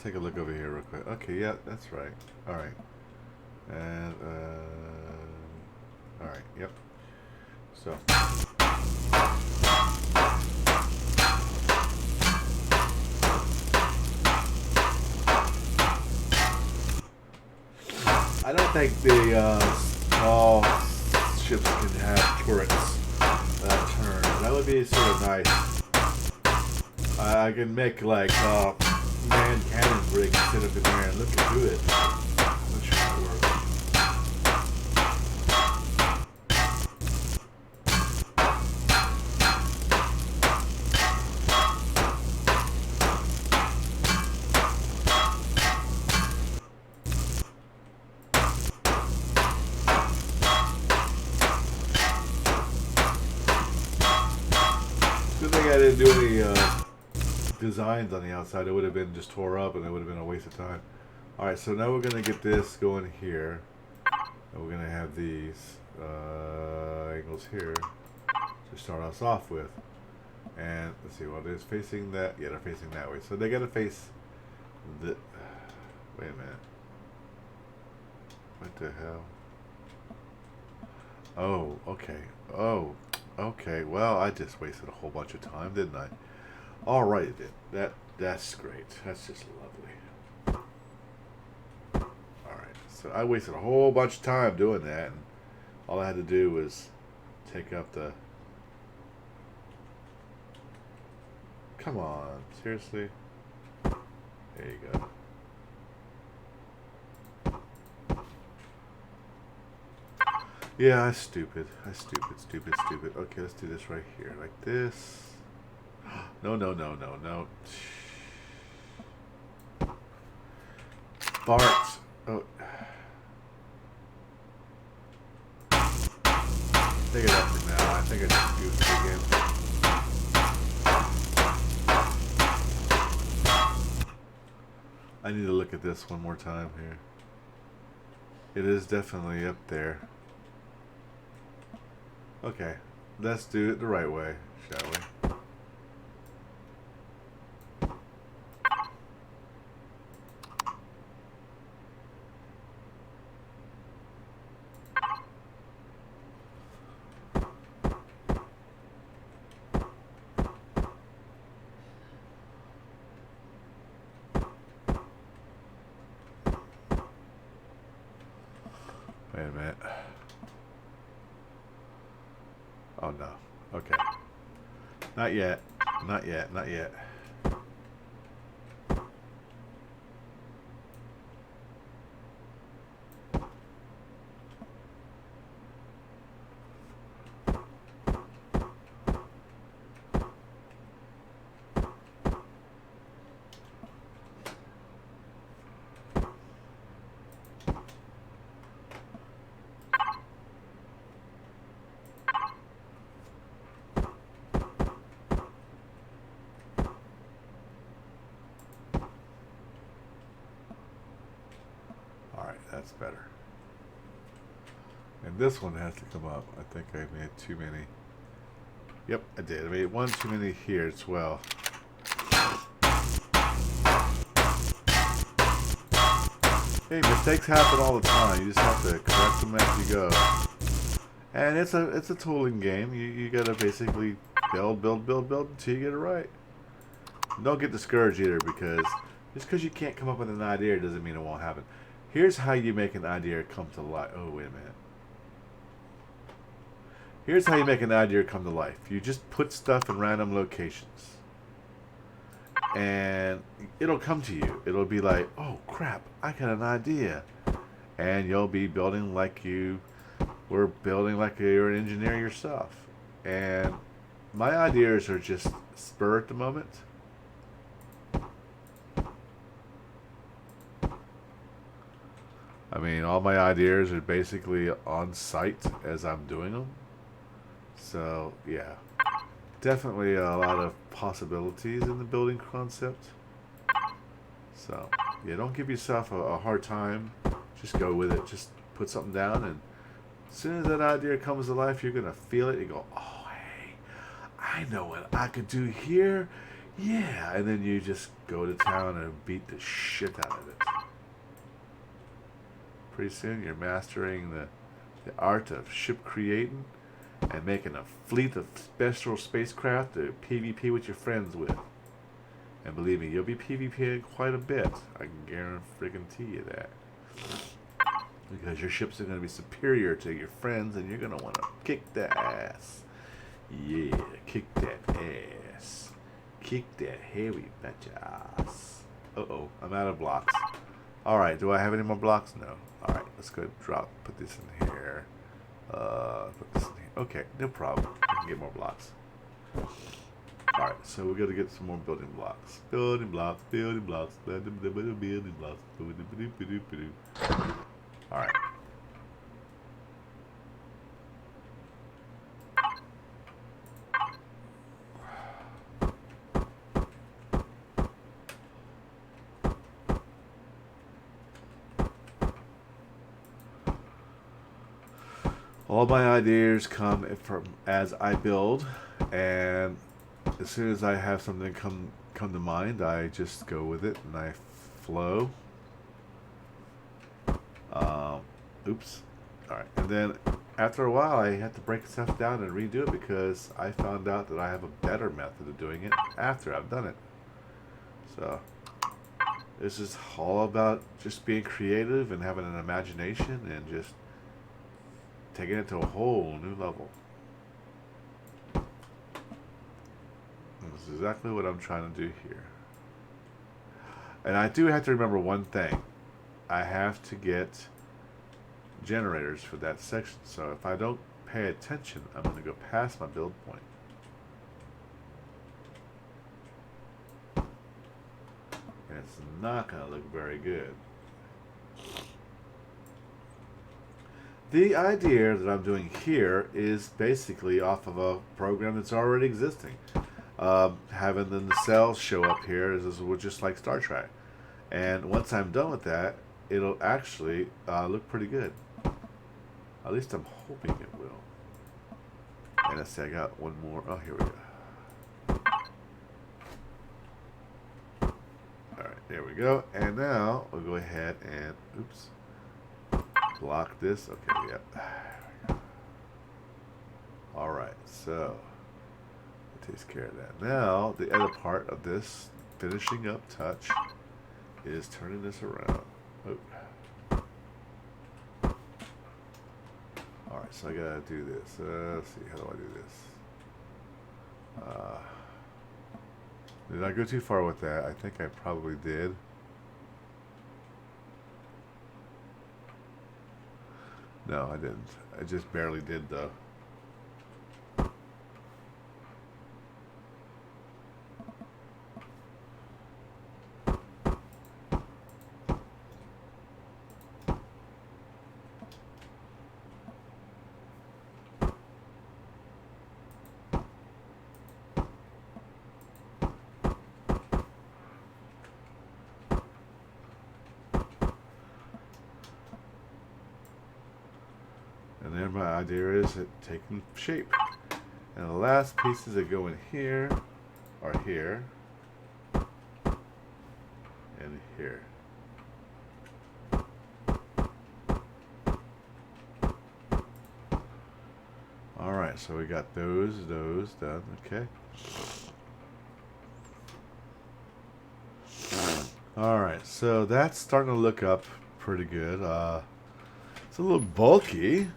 Take a look over here real quick. Okay, yeah, that's right. All right. And, all right, yep. So. I don't think the small ships can have turrets that turn. That would be sort of nice. I can make like man cannon rig and sit up in there and look into it. I'm not sure how it works. Good thing I didn't do any designs on the outside. It would have been just tore up and it would have been a waste of time. Alright, so now we're going to get this going here. And we're going to have these angles here to start us off with. And let's see, what it is facing that. Yeah, they're facing that way. So they got to face the... Wait a minute. What the hell? Oh, okay. Oh, okay. Well, I just wasted a whole bunch of time, didn't I? Alright then. That's great. That's just lovely. So I wasted a whole bunch of time doing that, and all I had to do was take up the... Come on, seriously? There you go. Yeah, I'm stupid. Stupid. Okay, let's do this right here. Like this. No. Bart. Oh. Take it up for now. I think I just goofed again. I need to look at this one more time here. It is definitely up there. Okay, let's do it the right way, shall we? Wait a minute. Oh no. Okay. Not yet. Not yet. That's better. And this one has to come up. I think I made too many. Yep, I did. I made one too many here as well. Hey, mistakes happen all the time. You just have to correct them as you go. And it's a tooling game. You gotta basically build until you get it right. Don't get discouraged either, because just because you can't come up with an idea doesn't mean it won't happen. Here's how you make an idea come to life. Oh, wait a minute. Here's how you make an idea come to life. You just put stuff in random locations. And it'll come to you. It'll be like, oh, crap, I got an idea. And you'll be building like you were building like you're an engineer yourself. And my ideas are just spur at the moment. I mean, all my ideas are basically on site as I'm doing them. So, yeah. Definitely a lot of possibilities in the building concept. So, yeah, don't give yourself a hard time. Just go with it. Just put something down, and as soon as that idea comes to life, you're going to feel it. You go, oh, hey, I know what I could do here. Yeah. And then you just go to town and beat the shit out of it. Pretty soon you're mastering the art of ship creating and making a fleet of special spacecraft to PvP with your friends with. And believe me, you'll be PvPing quite a bit. I can guarantee you that. Because your ships are going to be superior to your friends, and you're going to want to kick that ass. Yeah, kick that ass. Kick that hairy batch ass. Uh-oh, I'm out of blocks. Alright, do I have any more blocks? No. Alright, let's go put this in here. Put this in here. Okay, no problem. I can get more blocks. Alright, so we're going to get some more building blocks. Building blocks. Alright. All my ideas come from as I build, and as soon as I have something come to mind, I just go with it and I flow. Oops. Alright, and then after a while I had to break stuff down and redo it because I found out that I have a better method of doing it after I've done it. So, This is all about just being creative and having an imagination and just taking it to a whole new level. And this is exactly what I'm trying to do here. And I do have to remember one thing. I have to get generators for that section. So if I don't pay attention, I'm going to go past my build point. And it's not going to look very good. The idea that I'm doing here is basically off of a program that's already existing. Having the nacelles show up here is just like Star Trek. And once I'm done with that, it'll actually look pretty good. At least I'm hoping it will. And let's see, I got one more. Oh, here we go. Alright, there we go. And now we'll go ahead and, oops, block this. Okay, yep. Alright, so that takes care of that. Now, the other part of this finishing up touch is turning this around. Oh. Alright, so I gotta do this. Let's see, how do I do this? Did I go too far with that? I think I probably did. No, I didn't. I just barely did though. And then my idea is it taking shape. And the last pieces that go in here are here and here. Alright, so we got those done, okay. Alright, so that's starting to look up pretty good. It's a little bulky,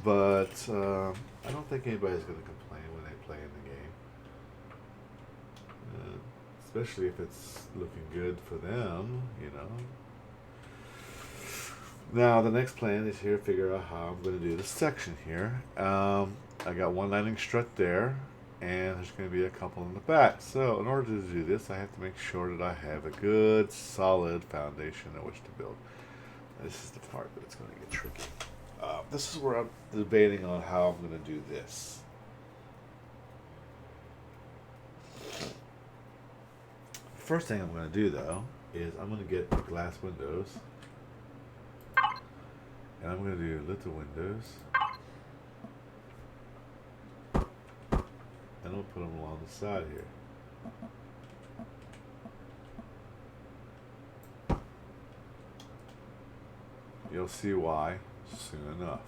but I don't think anybody's going to complain when they play in the game. Especially if it's looking good for them, you know. Now, the next plan is here to figure out how I'm going to do this section here. I got one landing strut there, and there's going to be a couple in the back. So, in order to do this, I have to make sure that I have a good, solid foundation on which to build. This is the part that's going to get tricky. This is where I'm debating on how I'm going to do this. First thing I'm going to do, though, is I'm going to get the glass windows. And I'm going to do little windows. And I'll put them along the side here. You'll see why soon enough.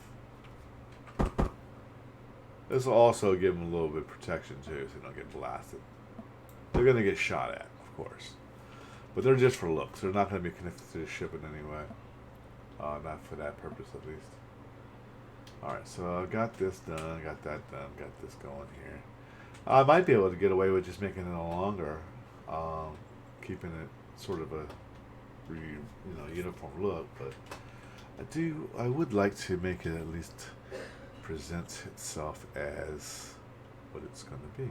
This will also give them a little bit of protection too, so they don't get blasted. They're going to get shot at, of course. But they're just for looks. They're not going to be connected to the ship in any way. Not for that purpose, at least. Alright, so I got this done, got that done, got this going here. I might be able to get away with just making it a longer, keeping it sort of a uniform look, but I would like to make it at least present itself as what it's going to be.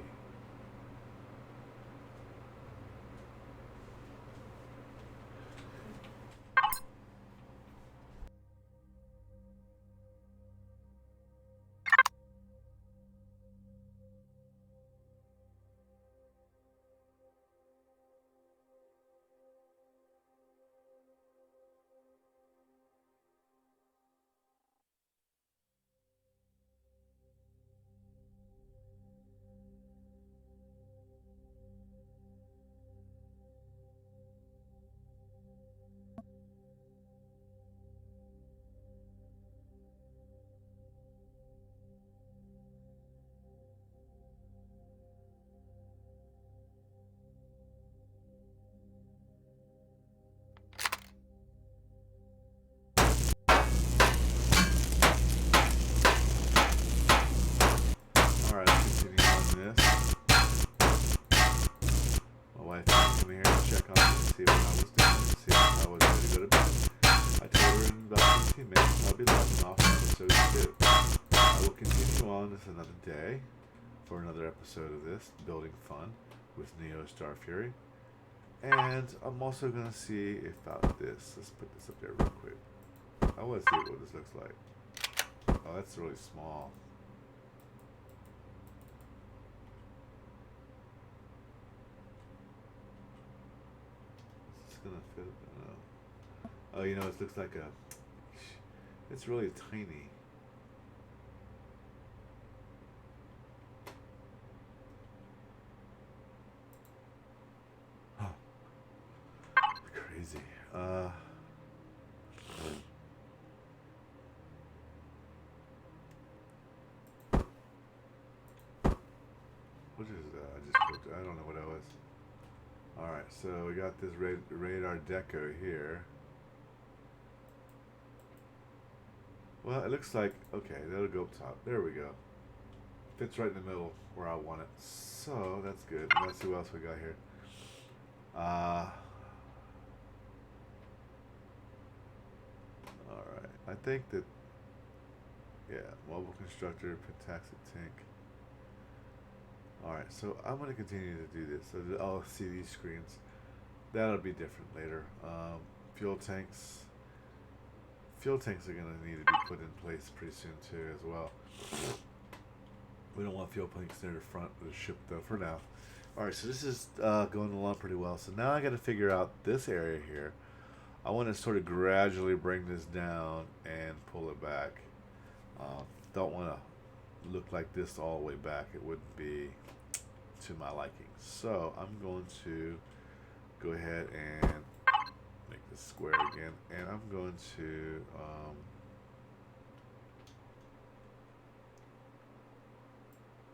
check on me, see what I was doing, see if I was ready to go to bed. I told her in about 15 minutes I'll be logging off episode 2. I will continue on this another day for another episode of this, Building Fun with Neo Star Fury. And I'm also going to see about this. Let's put this up there real quick. I want to see what this looks like. Oh, that's really small. Is this going to fit? No. Oh, you know, it looks like a... It's really tiny. Crazy. What is that? I don't know what that was. Alright, so we got this radar deco here. Well, it looks like, okay, that'll go up top. There we go. Fits right in the middle where I want it. So, that's good. Let's see what else we got here. Alright, I think that, yeah, mobile constructor, pentaxic tank. Alright, so I'm going to continue to do this. So I'll see these screens. That'll be different later. Fuel tanks. Fuel tanks are going to need to be put in place pretty soon too as well. We don't want fuel tanks near the front of the ship though for now. Alright, so this is going along pretty well. So now I got to figure out this area here. I want to sort of gradually bring this down and pull it back. Don't want to look like this all the way back. It wouldn't be to my liking. So I'm going to go ahead and make this square again, and I'm going to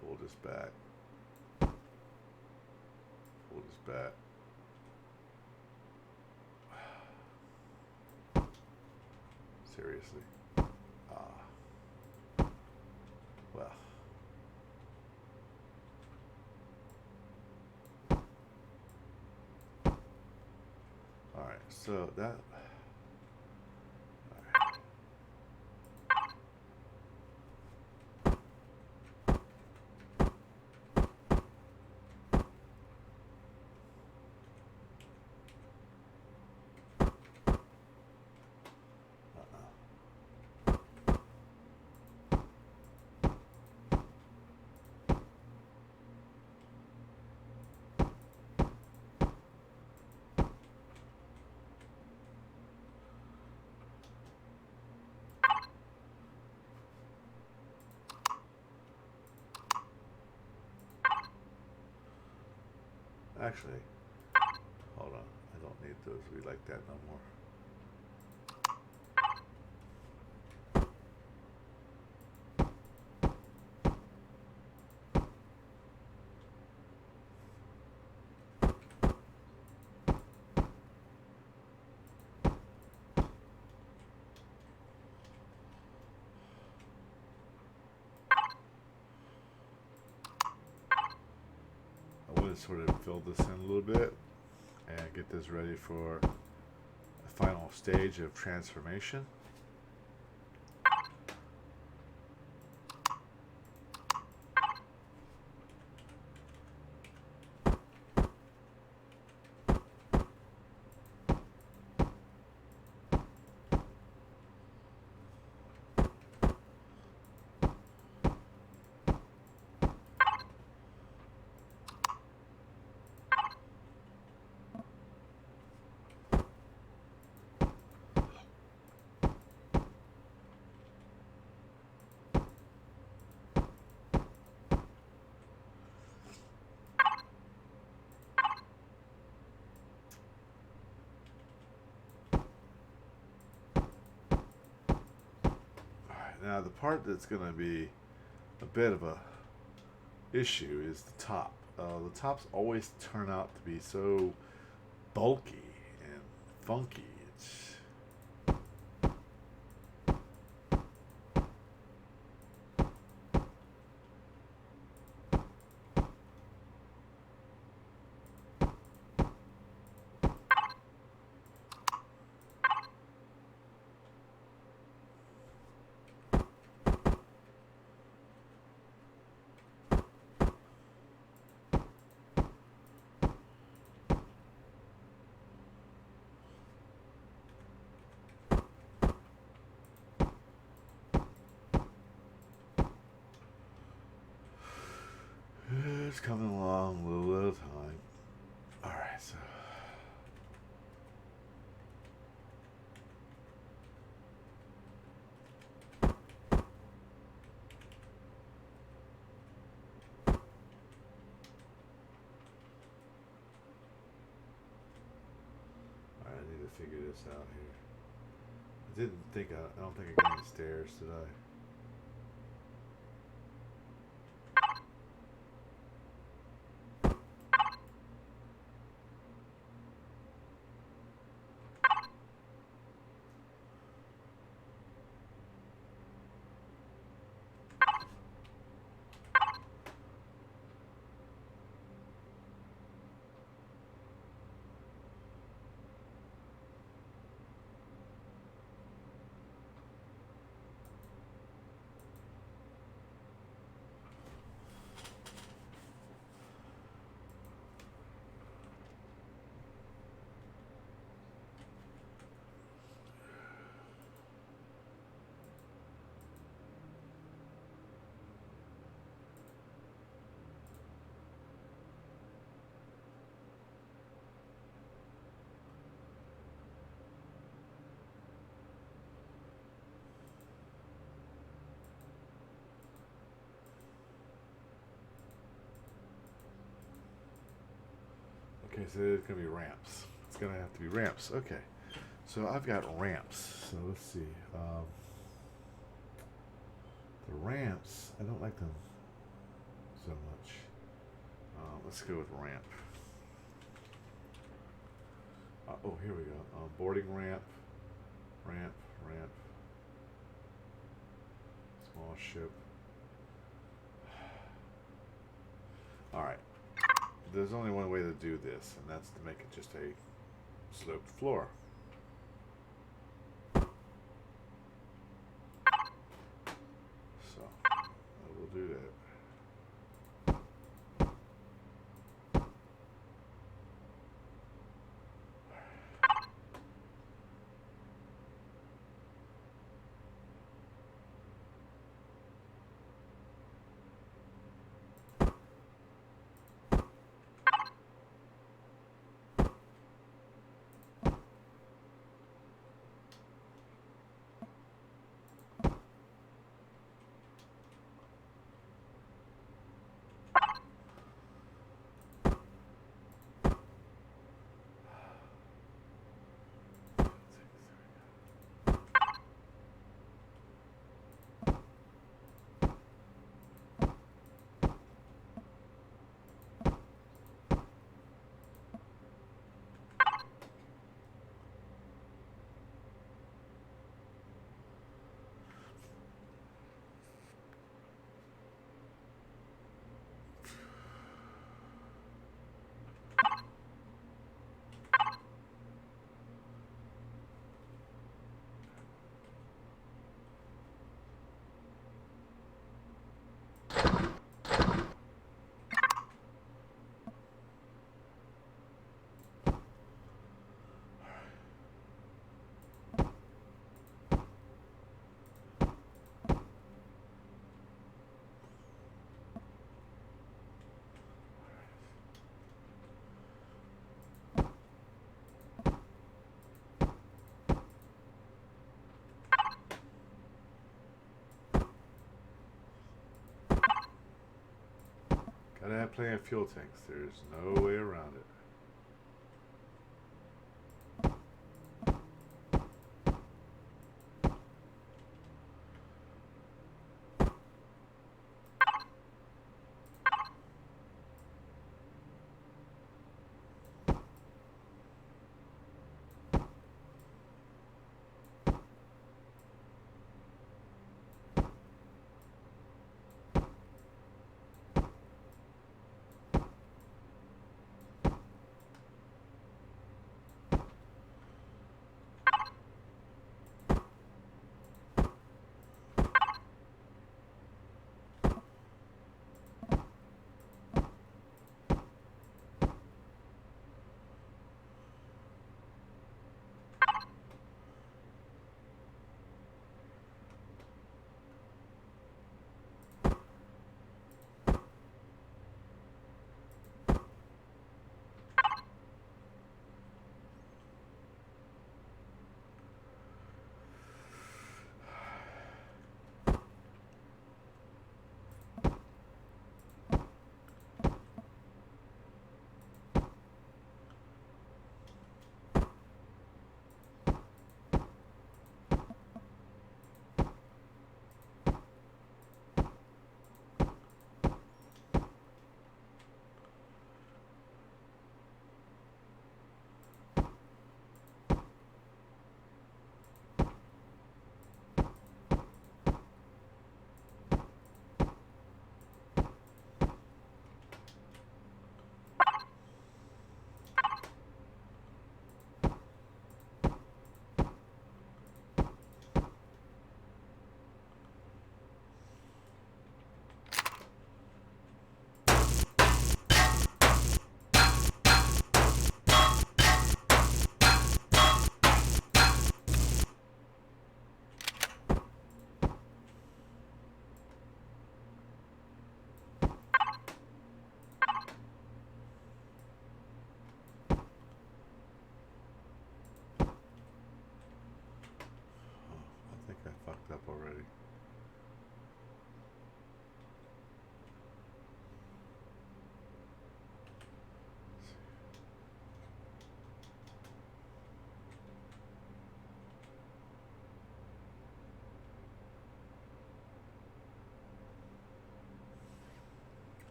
pull this back. Pull this back. Seriously. Well. Alright, so that... Actually, hold on. I don't need those. We like that no more. I want to sort of fill this in a little bit and get this ready for a final stage of transformation. Now the part that's going to be a bit of a issue is the top. The tops always turn out to be so bulky and funky. It's keeps coming along a little at a time. Alright, so I need to figure this out here. I don't think I got any stairs, did I? Okay, so there's gonna be ramps. It's gonna have to be ramps. Okay, so I've got ramps. So let's see. The ramps, I don't like them so much. Let's go with ramp. Oh, here we go. Boarding ramp, ramp, ramp. Small ship. All right. There's only one way to do this, and that's to make it just a sloped floor. So, I will do that. Gotta have plenty of fuel tanks. There's no way around it.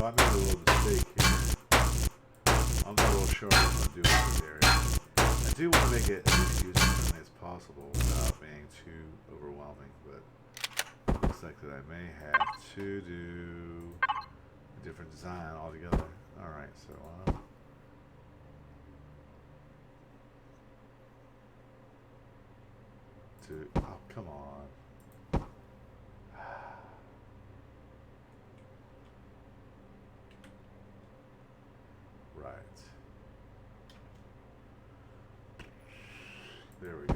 I made a little mistake here. I'm not real sure what I'm going to do with this area. I do want to make it as user-friendly as possible without being too overwhelming, but it looks like that I may have to do a different design altogether. Alright, so oh, come on. Right. There we go.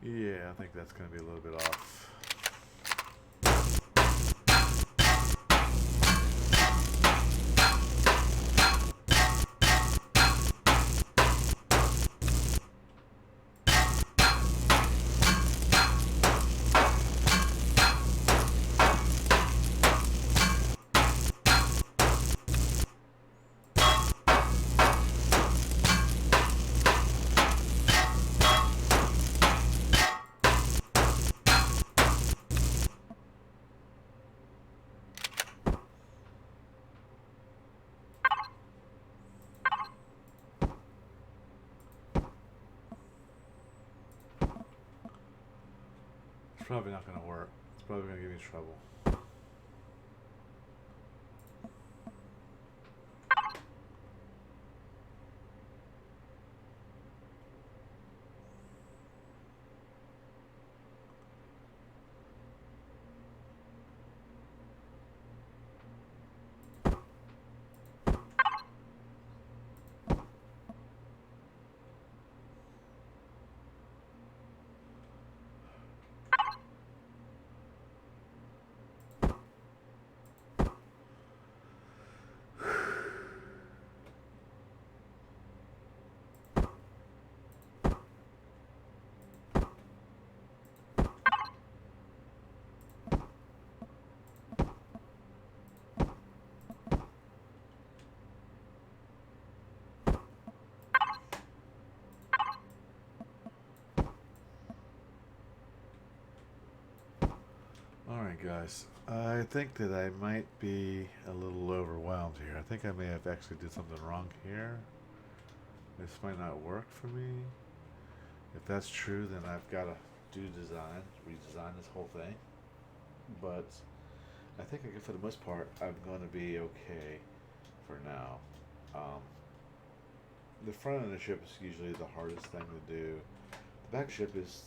Yeah, I think that's going to be a little bit off. It's probably not going to work. It's probably going to give me trouble. Alright guys, I think that I might be a little overwhelmed here. I think I may have actually did something wrong here. This might not work for me. If that's true, then I've got to redesign this whole thing. But I think for the most part, I'm going to be okay for now. The front of the ship is usually the hardest thing to do. The back ship is,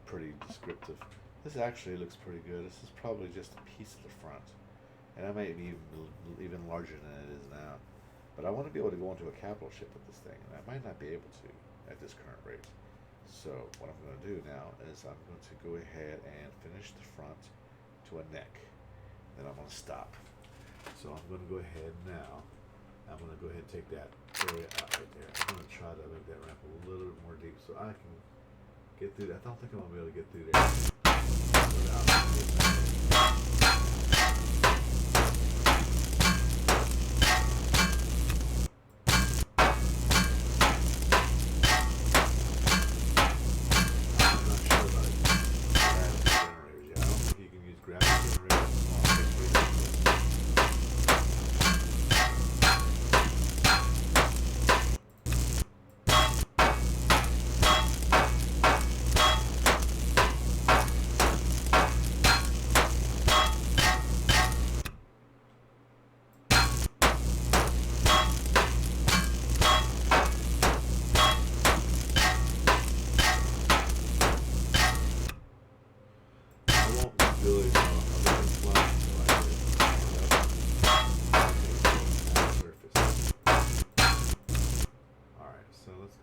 pretty descriptive. This actually looks pretty good. This is probably just a piece of the front. And I might be even larger than it is now. But I want to be able to go into a capital ship with this thing. And I might not be able to at this current rate. So what I'm going to do now is I'm going to go ahead and finish the front to a neck. Then I'm going to stop. So I'm going to go ahead now. I'm going to go ahead and take that area out right there. I'm going to try to make that ramp a little bit more deep so I can get through that. I don't think I'm going to be able to get through there.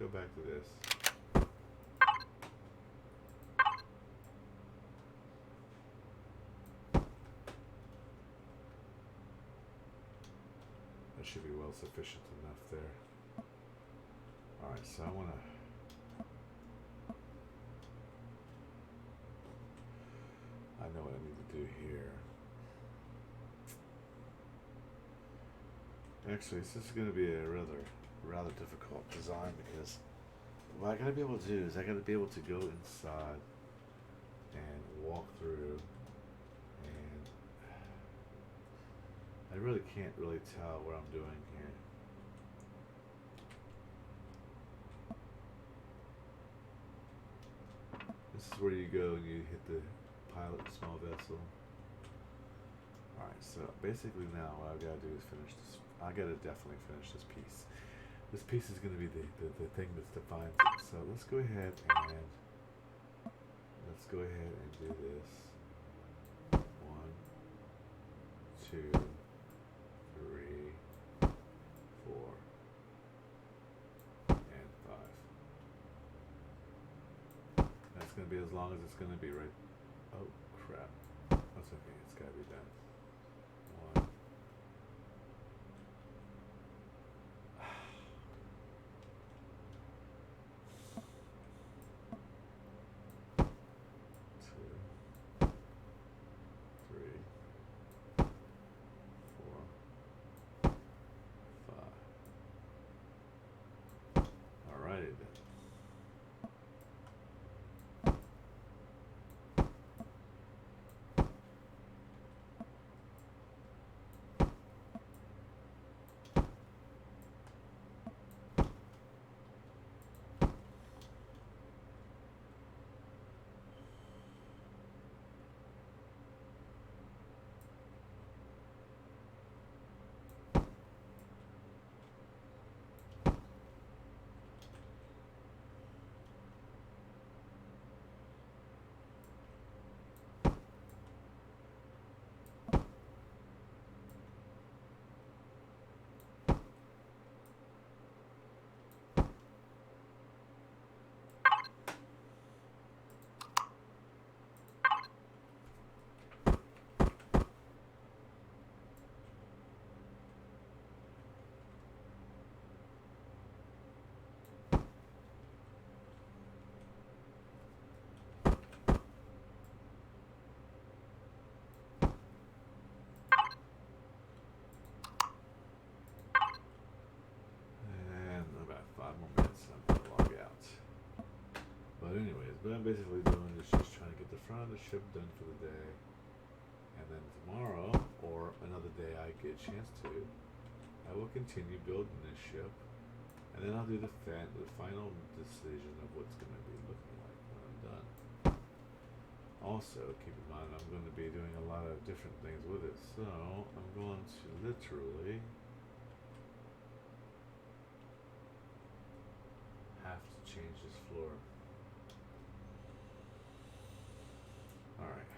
Go back to this. That should be well sufficient enough there. Alright, so I want to... I know what I need to do here. Actually, this is going to be a rather difficult design because what I got to be able to do is I got to be able to go inside and walk through, and I really can't really tell what I'm doing here. This is where you go and you hit the pilot small vessel. Alright, so basically now what I've got to do is finish this. I got to definitely finish this piece. This piece is going to be the thing that defines it. So let's go ahead and do this. 1, 2, 3, 4, and 5. That's going to be as long as it's going to be, right? Oh crap. That's okay, it's got to be done. 1. Alrighty then. About 5 more minutes and I'm going to log out. But anyways, what I'm basically doing is just trying to get the front of the ship done for the day. And then tomorrow, or another day I get a chance to, I will continue building this ship. And then I'll do the final decision of what's going to be looking like when I'm done. Also, keep in mind I'm going to be doing a lot of different things with it. So, I'm going to literally have to change this floor. Alright.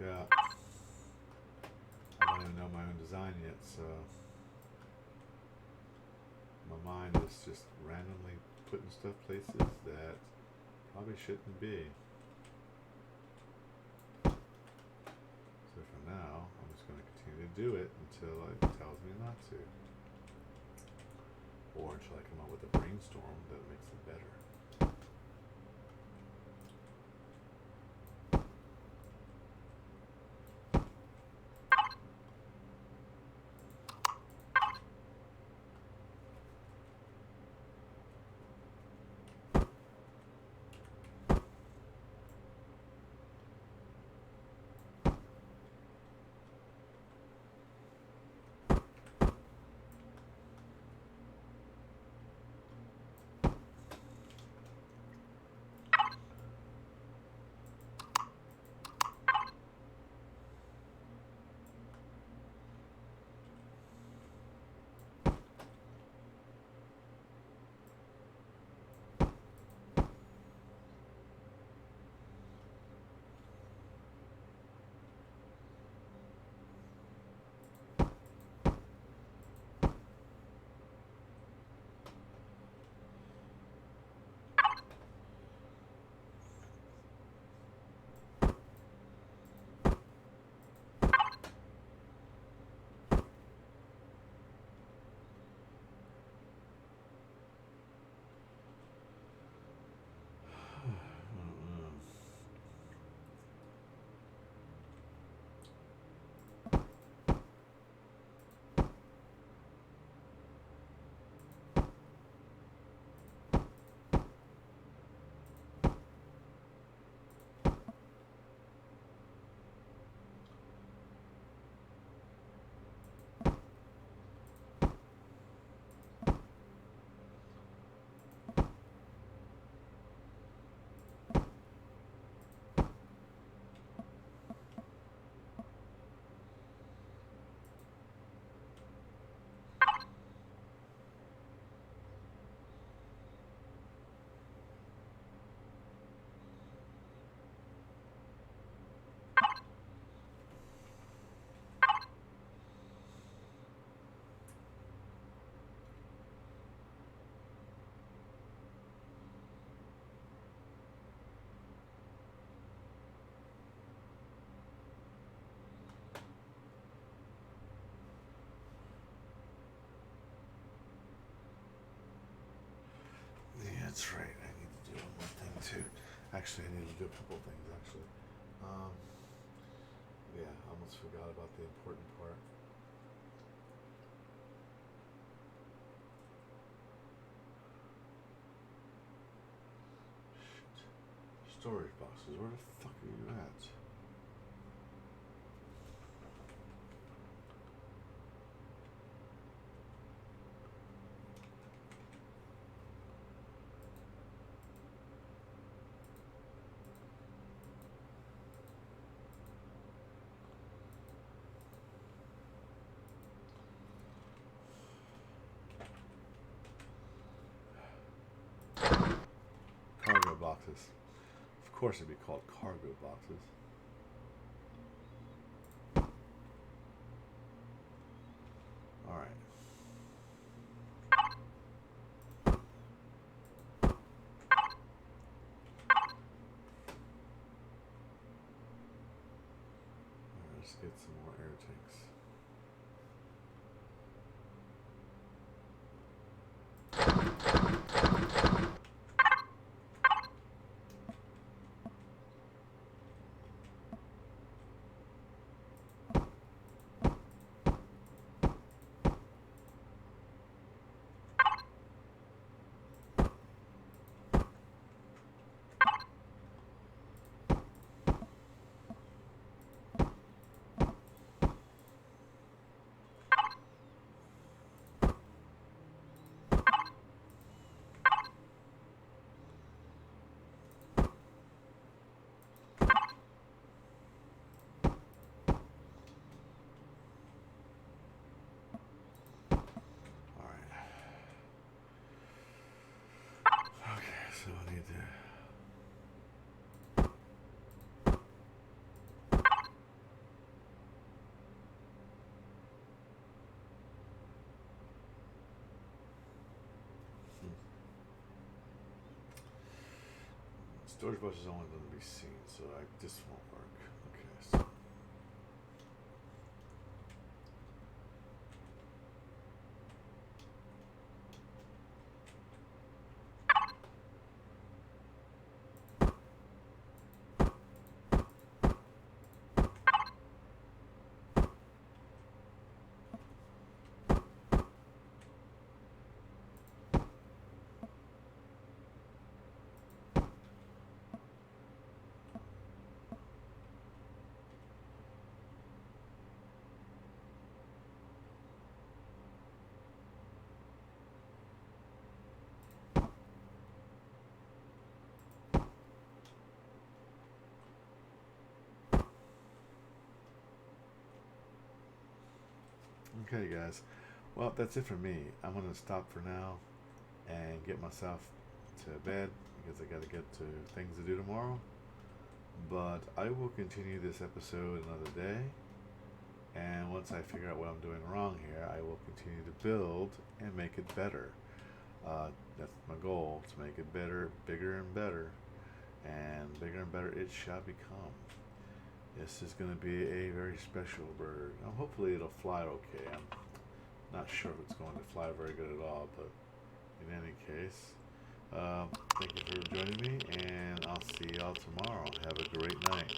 out. I don't even know my own design yet, so my mind is just randomly putting stuff places that probably shouldn't be. So for now, I'm just going to continue to do it until it tells me not to. Or until I come up with a brainstorm that makes it better. Yeah, that's right. I need to do one more thing too. Actually, I need to do a couple of things actually. Um, yeah, I almost forgot about the important part. Shit. Storage boxes. Where the fuck are you at? Cargo boxes. Of course it'd be called cargo boxes. Alright. Let's get some more air tanks. storage bus is only going to be seen, so this won't work. Okay, so. Okay, guys. Well, that's it for me. I'm going to stop for now and get myself to bed because I got to get to things to do tomorrow. But I will continue this episode another day. And once I figure out what I'm doing wrong here, I will continue to build and make it better. That's my goal, to make it better, bigger and better. And bigger and better it shall become. This is going to be a very special bird. Hopefully it'll fly okay. I'm not sure if it's going to fly very good at all, but in any case, thank you for joining me, and I'll see y'all tomorrow. Have a great night.